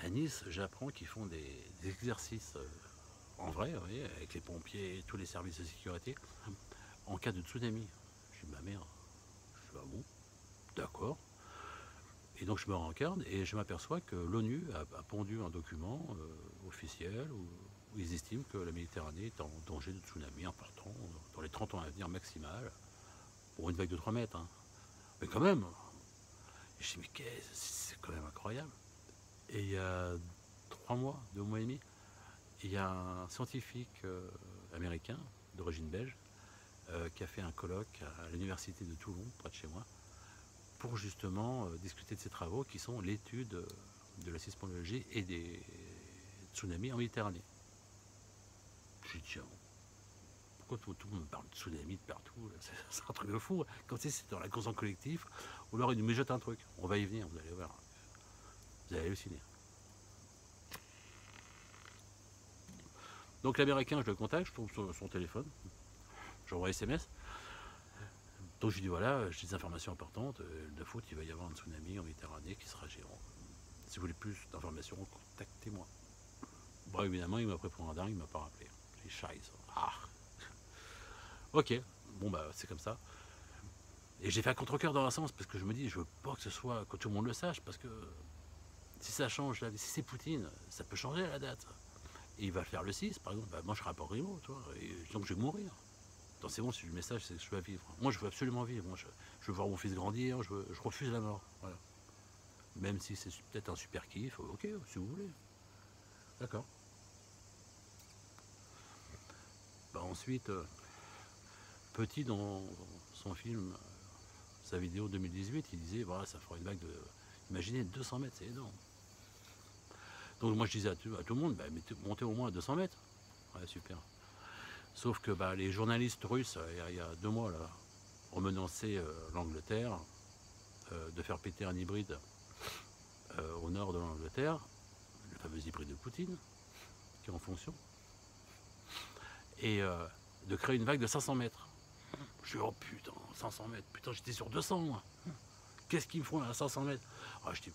À Nice, j'apprends qu'ils font des exercices en vrai, vous voyez, avec les pompiers, tous les services de sécurité, en cas de tsunami. Je dis, ma mère, je dis, bon, d'accord. Et donc je me rencarde et je m'aperçois que l'ONU a pondu un document officiel où ils estiment que la Méditerranée est en danger de tsunami important dans les 30 ans à venir maximal, pour une vague de 3 mètres. Mais quand même, et je dis, mais c'est quand même incroyable. Et il y a 3 mois, 2 mois et demi, il y a un scientifique américain d'origine belge qui a fait un colloque à l'université de Toulon, près de chez moi, pour justement discuter de ses travaux qui sont l'étude de la sismologie et des tsunamis en Méditerranée. Je dis, tiens, pourquoi tout le monde parle de tsunami de partout? C'est un truc de fou. Comme si c'était dans la conscience collective, ou alors il nous jette un truc. On va y venir, vous allez voir. Vous allez halluciner. Donc l'américain, je le contacte, je trouve son téléphone, j'envoie SMS. Donc je lui dis voilà, j'ai des informations importantes, le 9 août il va y avoir un tsunami en Méditerranée qui sera géant. Si vous voulez plus d'informations, contactez-moi. Bon évidemment il m'a pris pour un dingue, il m'a pas rappelé. J'ai Scheisse. Ah. Ok, bon c'est comme ça. Et j'ai fait un contre-cœur dans un sens parce que je me dis je veux pas que ce soit que tout le monde le sache parce que si ça change, si c'est Poutine, ça peut changer la date. Et il va faire le 6 par exemple, moi je serai à Port-Grimaud, tu vois, et donc je vais mourir. Attends, c'est bon, si le message, c'est que je veux vivre. Moi, je veux absolument vivre. Moi, je veux voir mon fils grandir, je refuse la mort. Voilà. Même si c'est peut-être un super kiff, ok, si vous voulez. D'accord. Bah, ensuite, Petit, dans son film, sa vidéo 2018, il disait, voilà, ça fera une vague de... Imaginez, 200 mètres, c'est énorme. Donc moi, je disais à tout le monde, bah, montez au moins à 200 mètres. Ouais, super. Sauf que bah, les journalistes russes, il y a 2 mois, là, ont menacé l'Angleterre de faire péter un hybride au nord de l'Angleterre, le fameux hybride de Poutine, qui est en fonction, et de créer une vague de 500 mètres. Je dis, oh putain, 500 mètres, putain, j'étais sur 200, moi. Qu'est-ce qu'ils me font à 500 mètres? Je dis,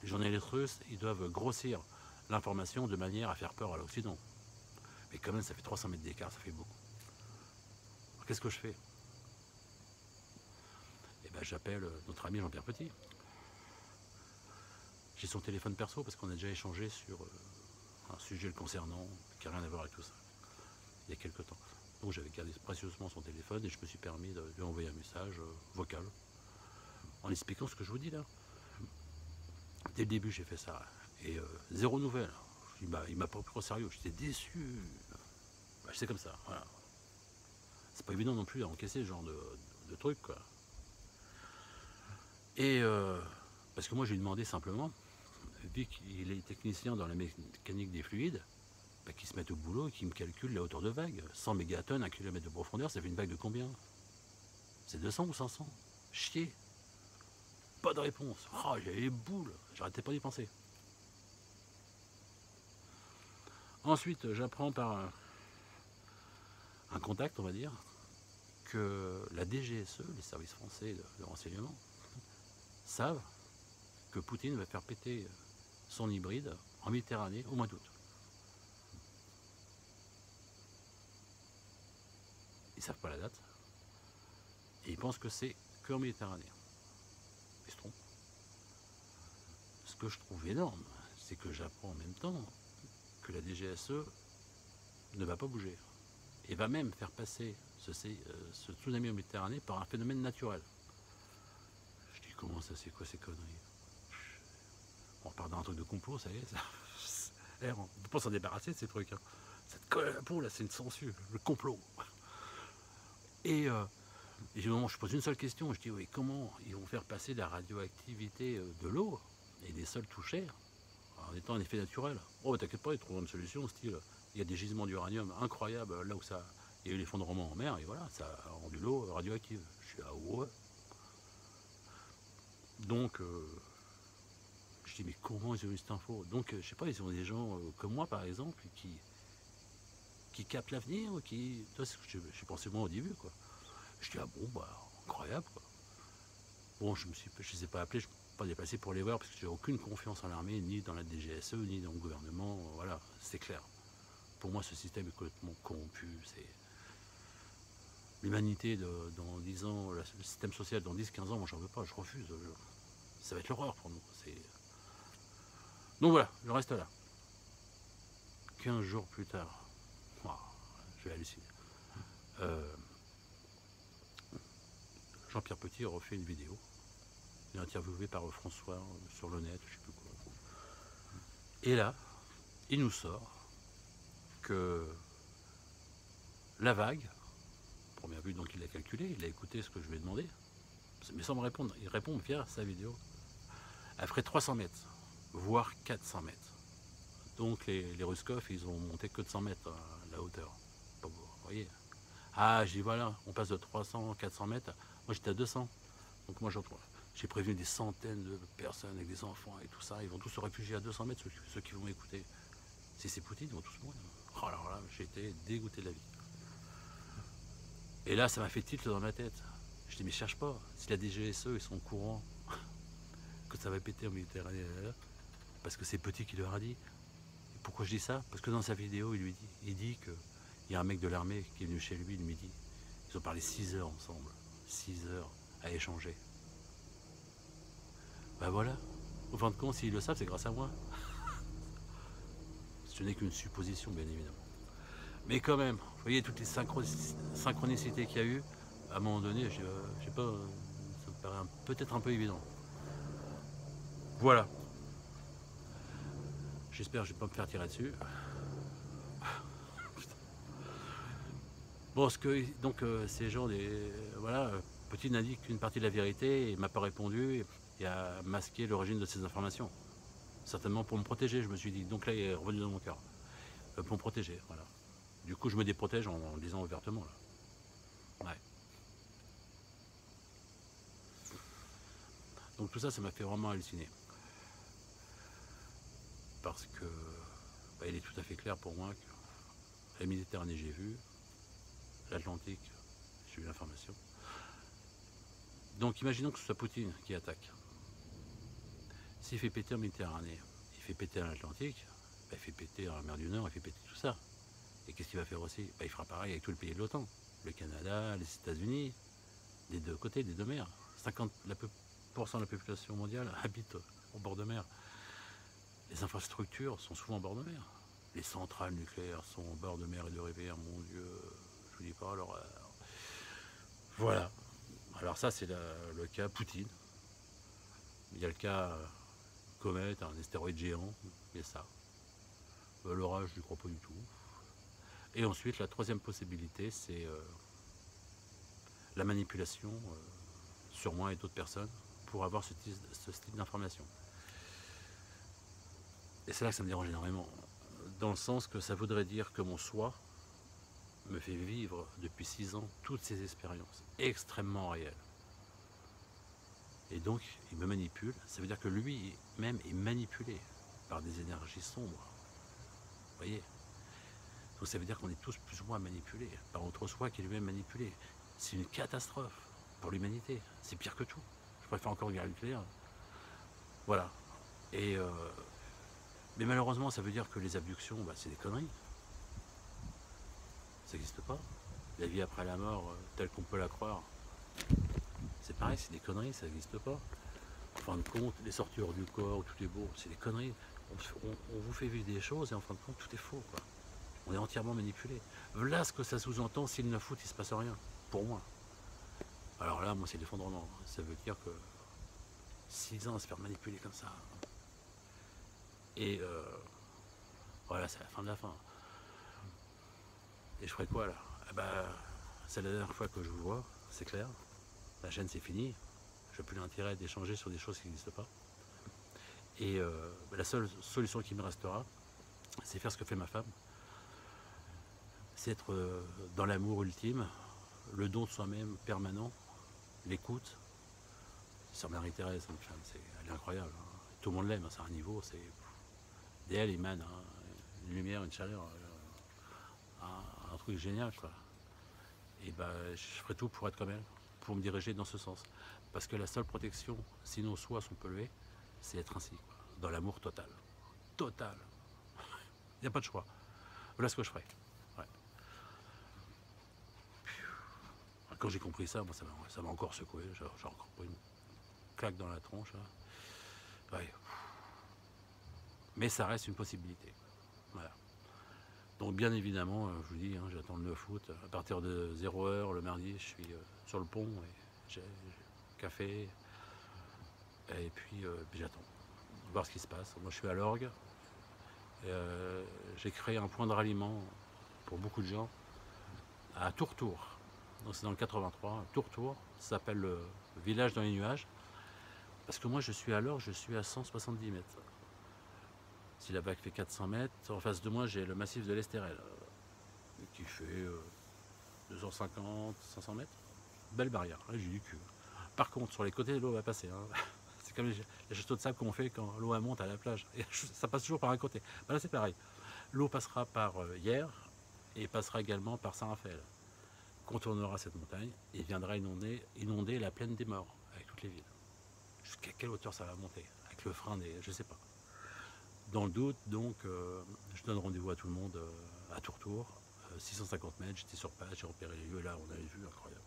les journalistes russes, ils doivent grossir l'information de manière à faire peur à l'Occident. Mais quand même, ça fait 300 mètres d'écart, ça fait beaucoup. Qu'est-ce que je fais? Eh ben, j'appelle notre ami Jean-Pierre Petit. J'ai son téléphone perso parce qu'on a déjà échangé sur un sujet le concernant qui n'a rien à voir avec tout ça, il y a quelques temps. Donc j'avais gardé précieusement son téléphone et je me suis permis de lui envoyer un message vocal en expliquant ce que je vous dis là. Dès le début j'ai fait ça et zéro nouvelle. Il m'a pas pris au sérieux, j'étais déçu. Bah, c'est comme ça, voilà. C'est pas évident non plus à encaisser ce genre de truc quoi. Et parce que moi j'ai demandé simplement, vu qu'il est technicien dans la mécanique des fluides, bah, qu'il se mette au boulot et qu'il me calcule la hauteur de vague. 100 mégatonnes, 1 km de profondeur, ça fait une vague de combien? C'est 200 ou 500? Chier. Pas de réponse. Oh, j'avais les boules, j'arrêtais pas d'y penser. Ensuite, j'apprends par un contact, on va dire, que la DGSE, les services français de renseignement, savent que Poutine va faire péter son hybride en Méditerranée au mois d'août. Ils ne savent pas la date. Et ils pensent que c'est qu'en Méditerranée. Ils se trompent. Ce que je trouve énorme, c'est que j'apprends en même temps que la DGSE ne va pas bouger. Et va même faire passer ce tsunami en Méditerranée par un phénomène naturel. Je dis, comment ça, c'est quoi ces conneries? On repart dans un truc de complot, ça y est. On ne peut pas s'en débarrasser de ces trucs. Hein. Cette colle à la peau, là, c'est une censure, le complot. Et je pose une seule question, je dis, oui, comment ils vont faire passer la radioactivité de l'eau et des sols touchés en étant un effet naturel? Oh, t'inquiète pas, ils trouveront une solution, style, il y a des gisements d'uranium incroyables là où il y a eu l'effondrement en mer, et voilà, ça a rendu l'eau radioactive. Je suis, ah ouais. Donc, je dis, mais comment ils ont eu cette info? Donc, je sais pas, ils ont des gens comme moi, par exemple, qui captent l'avenir, qui... C'est ce que j'ai pensé moi au début, quoi. Je dis, ah bon, bah, incroyable, quoi. Bon, je les ai pas appelés, je ne me suis pas déplacé pour les voir, parce que j'ai aucune confiance en l'armée, ni dans la DGSE, ni dans le gouvernement, voilà, c'est clair. Pour moi, ce système est complètement corrompu, c'est... L'humanité, dans 10 ans, le système social dans 10-15 ans, moi j'en veux pas, je refuse. Ça va être l'horreur pour nous. Donc voilà, je reste là. 15 jours plus tard, oh, je vais halluciner. Jean-Pierre Petit refait une vidéo. Il est interviewé par François sur le net, je sais plus quoi. Et là, il nous sort que la vague, première vue, donc il a calculé, il a écouté ce que je lui ai demandé, mais sans me répondre. Il répond via sa vidéo. Elle ferait 300 mètres, voire 400 mètres. Donc les Ruskov, ils ont monté que de 100 mètres à la hauteur. Vous voyez? Ah, je dis voilà, on passe de 300, 400 mètres. Moi j'étais à 200. Donc moi j'ai prévenu des centaines de personnes avec des enfants et tout ça. Ils vont tous se réfugier à 200 mètres, ceux qui vont écouter. Si c'est Poutine, ils vont tous mourir. Oh, alors là, j'ai été dégoûté de la vie. Et là, ça m'a fait tilt dans ma tête. Je dis, mais cherche pas. Si la DGSE, ils sont au courant que ça va péter en Méditerranée, parce que c'est Petit qui leur a dit. Et pourquoi je dis ça? Parce que dans sa vidéo, il dit qu'il y a un mec de l'armée qui est venu chez lui le midi. Ils ont parlé 6 heures ensemble. 6 heures à échanger. Ben voilà. Au fin de compte, s'ils le savent, c'est grâce à moi. Ce n'est qu'une supposition, bien évidemment. Mais quand même, vous voyez toutes les synchronicités qu'il y a eu, à un moment donné, je sais pas, ça me paraît peut-être un peu évident. Voilà. J'espère que je ne vais pas me faire tirer dessus. Bon, donc ces gens, voilà, Poutine a dit qu'une partie de la vérité et m'a pas répondu et a masqué l'origine de ces informations. Certainement pour me protéger, je me suis dit. Donc là, il est revenu dans mon cœur. Pour me protéger, voilà. Du coup, je me déprotège en le disant ouvertement, là. Ouais. Donc tout ça, ça m'a fait vraiment halluciner. Parce que il est tout à fait clair pour moi que la Méditerranée, j'ai vu, l'Atlantique, j'ai eu l'information. Donc imaginons que ce soit Poutine qui attaque. S'il fait péter en Méditerranée, il fait péter en Atlantique, il fait péter en mer du Nord, il fait péter tout ça. Et qu'est-ce qu'il va faire aussi? Il fera pareil avec tous les pays de l'OTAN. Le Canada, les États-Unis, des deux côtés, des deux mers. 50% de la population mondiale habite au bord de mer. Les infrastructures sont souvent au bord de mer. Les centrales nucléaires sont au bord de mer et de rivière, mon Dieu, je vous dis pas l'horreur. Voilà. Alors ça, c'est le cas Poutine. Il y a le cas comète, un astéroïde géant, il y a ça. L'orage, je ne crois pas du tout. Et ensuite, la troisième possibilité, c'est la manipulation sur moi et d'autres personnes pour avoir ce style d'information. Et c'est là que ça me dérange énormément, dans le sens que ça voudrait dire que mon soi me fait vivre depuis 6 ans toutes ces expériences extrêmement réelles. Et donc, il me manipule, ça veut dire que lui-même est manipulé par des énergies sombres. Vous voyez? Donc ça veut dire qu'on est tous plus ou moins manipulés par notre soi qui est lui-même manipulé. C'est une catastrophe pour l'humanité, c'est pire que tout. Je préfère encore une guerre nucléaire. Voilà. Mais malheureusement, ça veut dire que les abductions, c'est des conneries. Ça n'existe pas. La vie après la mort, telle qu'on peut la croire, c'est pareil, c'est des conneries, ça n'existe pas. En fin de compte, les sorties hors du corps, où tout est beau, c'est des conneries. On vous fait vivre des choses et en fin de compte, tout est faux, quoi. On est entièrement manipulé. Voilà ce que ça sous-entend, s'ils ne foutent, il ne se passe rien. Pour moi. Alors là, moi, c'est l'effondrement. Ça veut dire que 6 ans à se faire manipuler comme ça. Et voilà, c'est la fin de la fin. Et je ferai quoi là? C'est la dernière fois que je vous vois, c'est clair. La chaîne, c'est fini. Je n'ai plus l'intérêt d'échanger sur des choses qui n'existent pas. Et la seule solution qui me restera, c'est faire ce que fait ma femme. C'est être dans l'amour ultime, le don de soi-même permanent, l'écoute. Sœur Marie-Thérèse, elle est incroyable. Hein. Tout le monde l'aime, c'est un niveau, d'elle émane une lumière, une chaleur, un truc génial, quoi. Et je ferai tout pour être comme elle, pour me diriger dans ce sens. Parce que la seule protection, si nos soi sont pelevés, c'est être ainsi, quoi. Dans l'amour total. Total. Il n'y a pas de choix. Voilà ce que je ferai. Ouais. Quand j'ai compris ça, moi, ça m'a encore secoué. J'ai encore pris une claque dans la tronche. Là. Ouais. Mais ça reste une possibilité. Voilà. Donc bien évidemment, je vous dis, j'attends le 9 août. À partir de 0h le mardi, je suis sur le pont et j'ai café. Et puis j'attends. Voir ce qui se passe. Moi je suis à l'orgue. J'ai créé un point de ralliement pour beaucoup de gens à Tourtour. Donc c'est dans le 83, Tourtour. Ça s'appelle le village dans les nuages. Parce que moi je suis à l'orgue, je suis à 170 mètres. Si la vague fait 400 mètres, en face de moi j'ai le massif de l'Estérel qui fait 250, 500 mètres. Belle barrière, là j'ai du cul. Par contre, sur les côtés, l'eau va passer. Hein. C'est comme les châteaux de sable qu'on fait quand l'eau monte à la plage. Et ça passe toujours par un côté. Là c'est pareil. L'eau passera par Hyères et passera également par Saint-Raphaël. Contournera cette montagne et viendra inonder la plaine des morts avec toutes les villes. Jusqu'à quelle hauteur ça va monter? Avec le frein des... je sais pas. Dans le doute, donc, je donne rendez-vous à tout le monde à Tourtour, 650 mètres, j'étais sur place, j'ai repéré les lieux, là on avait vu, incroyable.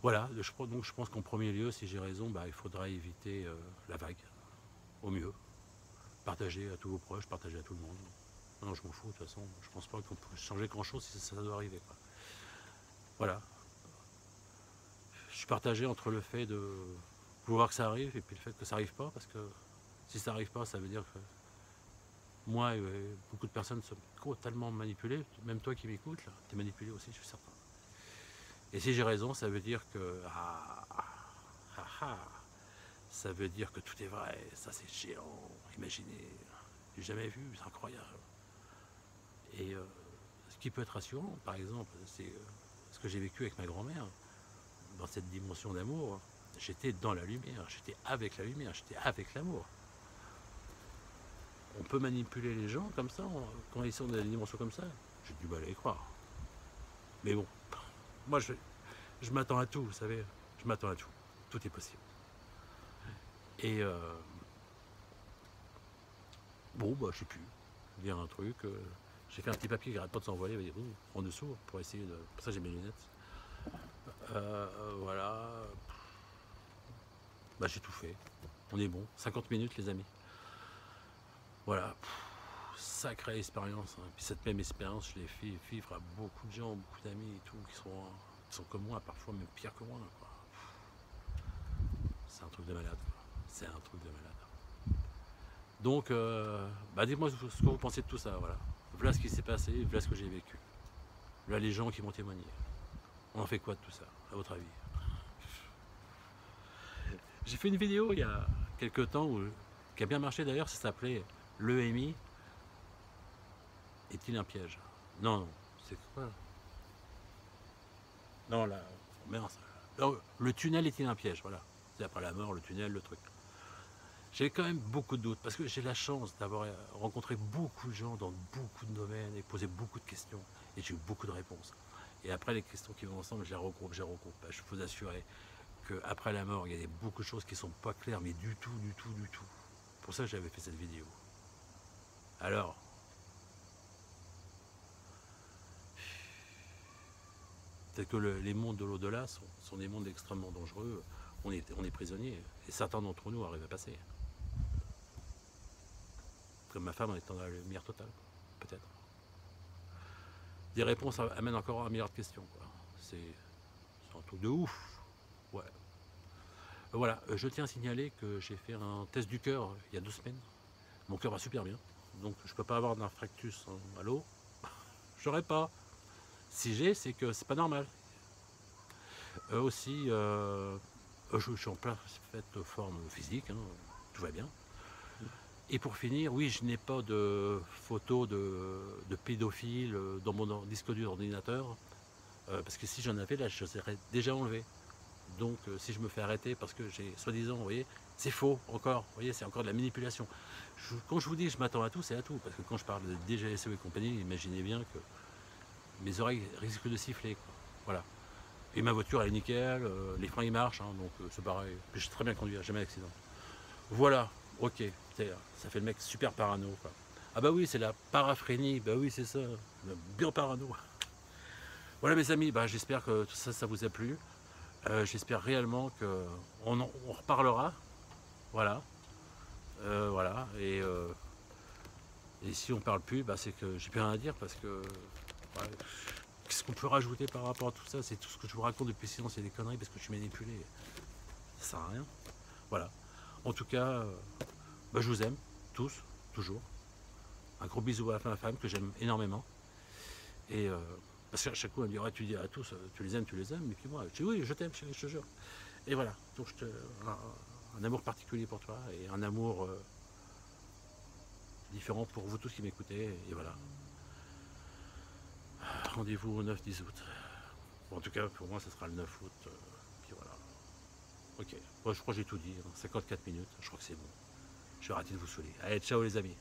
Voilà, donc je pense qu'en premier lieu, si j'ai raison, il faudra éviter la vague, au mieux. Partager à tous vos proches, partager à tout le monde. Non, je m'en fous, de toute façon. Je pense pas qu'on peut changer grand-chose si ça doit arriver, quoi. Voilà. Je suis partagé entre le fait de vouloir que ça arrive et puis le fait que ça arrive pas, parce que si ça arrive pas, ça veut dire que moi et beaucoup de personnes sont totalement manipulées. Même toi qui m'écoutes, là, t'es manipulé aussi, je suis certain. Et si j'ai raison, ça veut dire que... ça veut dire que tout est vrai, ça c'est géant, imaginez, j'ai jamais vu, c'est incroyable. Et ce qui peut être rassurant, par exemple, c'est ce que j'ai vécu avec ma grand-mère, dans cette dimension d'amour, j'étais dans la lumière, j'étais avec la lumière, j'étais avec l'amour. On peut manipuler les gens comme ça, quand ils sont dans des dimensions comme ça, j'ai du mal à y croire. Mais bon, moi je m'attends à tout, vous savez, je m'attends à tout, tout est possible. Et bon, bah je sais plus, dire un truc, j'ai fait un petit papier qui n'arrête pas de s'envoler en dessous, pour essayer de... Pour ça j'ai mes lunettes. Voilà, bah j'ai tout fait, on est bon, 50 minutes les amis. Voilà, sacrée expérience, hein. Puis cette même expérience, je l'ai fait vivre à beaucoup de gens, beaucoup d'amis et tout, qui sont comme moi, parfois même pire que moi, quoi. C'est un truc de malade, quoi. C'est un truc de malade. Donc, bah dites-moi ce que vous pensez de tout ça, voilà. Voilà ce qui s'est passé, voilà ce que j'ai vécu. Voilà les gens qui m'ont témoigné. On en fait quoi de tout ça, à votre avis? J'ai fait une vidéo il y a quelques temps, qui a bien marché d'ailleurs, ça s'appelait « L'EMI est-il un piège ?» Non, non, c'est quoi? Non, là, merde. Non, le tunnel est-il un piège? Voilà. C'est après la mort, le tunnel, le truc. J'ai quand même beaucoup de doutes, parce que j'ai la chance d'avoir rencontré beaucoup de gens dans beaucoup de domaines et posé beaucoup de questions, et j'ai eu beaucoup de réponses. Et après, les questions qui vont ensemble, je les regroupe. Bah, je peux vous assurer qu'après la mort, il y a beaucoup de choses qui ne sont pas claires, mais du tout, du tout, du tout. Pour ça, j'avais fait cette vidéo. Alors, tel que les mondes de l'au-delà sont des mondes extrêmement dangereux, on est prisonnier, et certains d'entre nous arrivent à passer. Comme ma femme en étant dans la lumière totale, peut-être. Des réponses amènent encore un milliard de questions, quoi. C'est un truc de ouf. Ouais. Voilà, je tiens à signaler que j'ai fait un test du cœur il y a 2 semaines. Mon cœur va super bien, donc je ne peux pas avoir d'infarctus à l'eau. J'aurais pas. Si j'ai, c'est que c'est pas normal. Aussi, je suis en parfaite forme physique, hein, tout va bien. Et pour finir, oui, je n'ai pas de photos de pédophiles dans mon disque dur d'ordinateur, parce que si j'en avais, là, je serais déjà enlevé. Donc, si je me fais arrêter parce que j'ai soi-disant, vous voyez, c'est faux encore, vous voyez, c'est encore de la manipulation. Quand je vous dis je m'attends à tout, c'est à tout, parce que quand je parle de DGSE et compagnie, imaginez bien que mes oreilles risquent de siffler, quoi. Voilà. Et ma voiture, elle est nickel, les freins ils marchent, hein, donc c'est pareil. Puis j'ai très bien conduit, jamais d'accident. Voilà, ok, ça fait le mec super parano, quoi. Ah bah oui, c'est la paraphrénie, bah oui, c'est ça, bien parano. Voilà mes amis, bah, j'espère que tout ça, ça vous a plu. J'espère réellement qu'on reparlera, voilà, voilà, et si on parle plus, bah, c'est que j'ai plus rien à dire, parce que, ouais, qu'est-ce qu'on peut rajouter par rapport à tout ça? C'est tout ce que je vous raconte depuis si longtemps, c'est des conneries, parce que je suis manipulé, ça sert à rien, voilà. En tout cas, bah, je vous aime, tous, toujours. Un gros bisou à ma femme, que j'aime énormément, et parce qu'à chaque fois, elle me dit, ouais, tu dis à tous, tu les aimes, et puis moi, je dis, oui, je t'aime, chérie, je te jure. Et voilà, donc un amour particulier pour toi, et un amour différent pour vous tous qui m'écoutez, et voilà. Rendez-vous au 9-10 août. Bon, en tout cas, pour moi, ce sera le 9 août, puis voilà. Ok, bon, je crois que j'ai tout dit, hein, 54 minutes, je crois que c'est bon. Je vais arrêter de vous saouler. Allez, ciao les amis.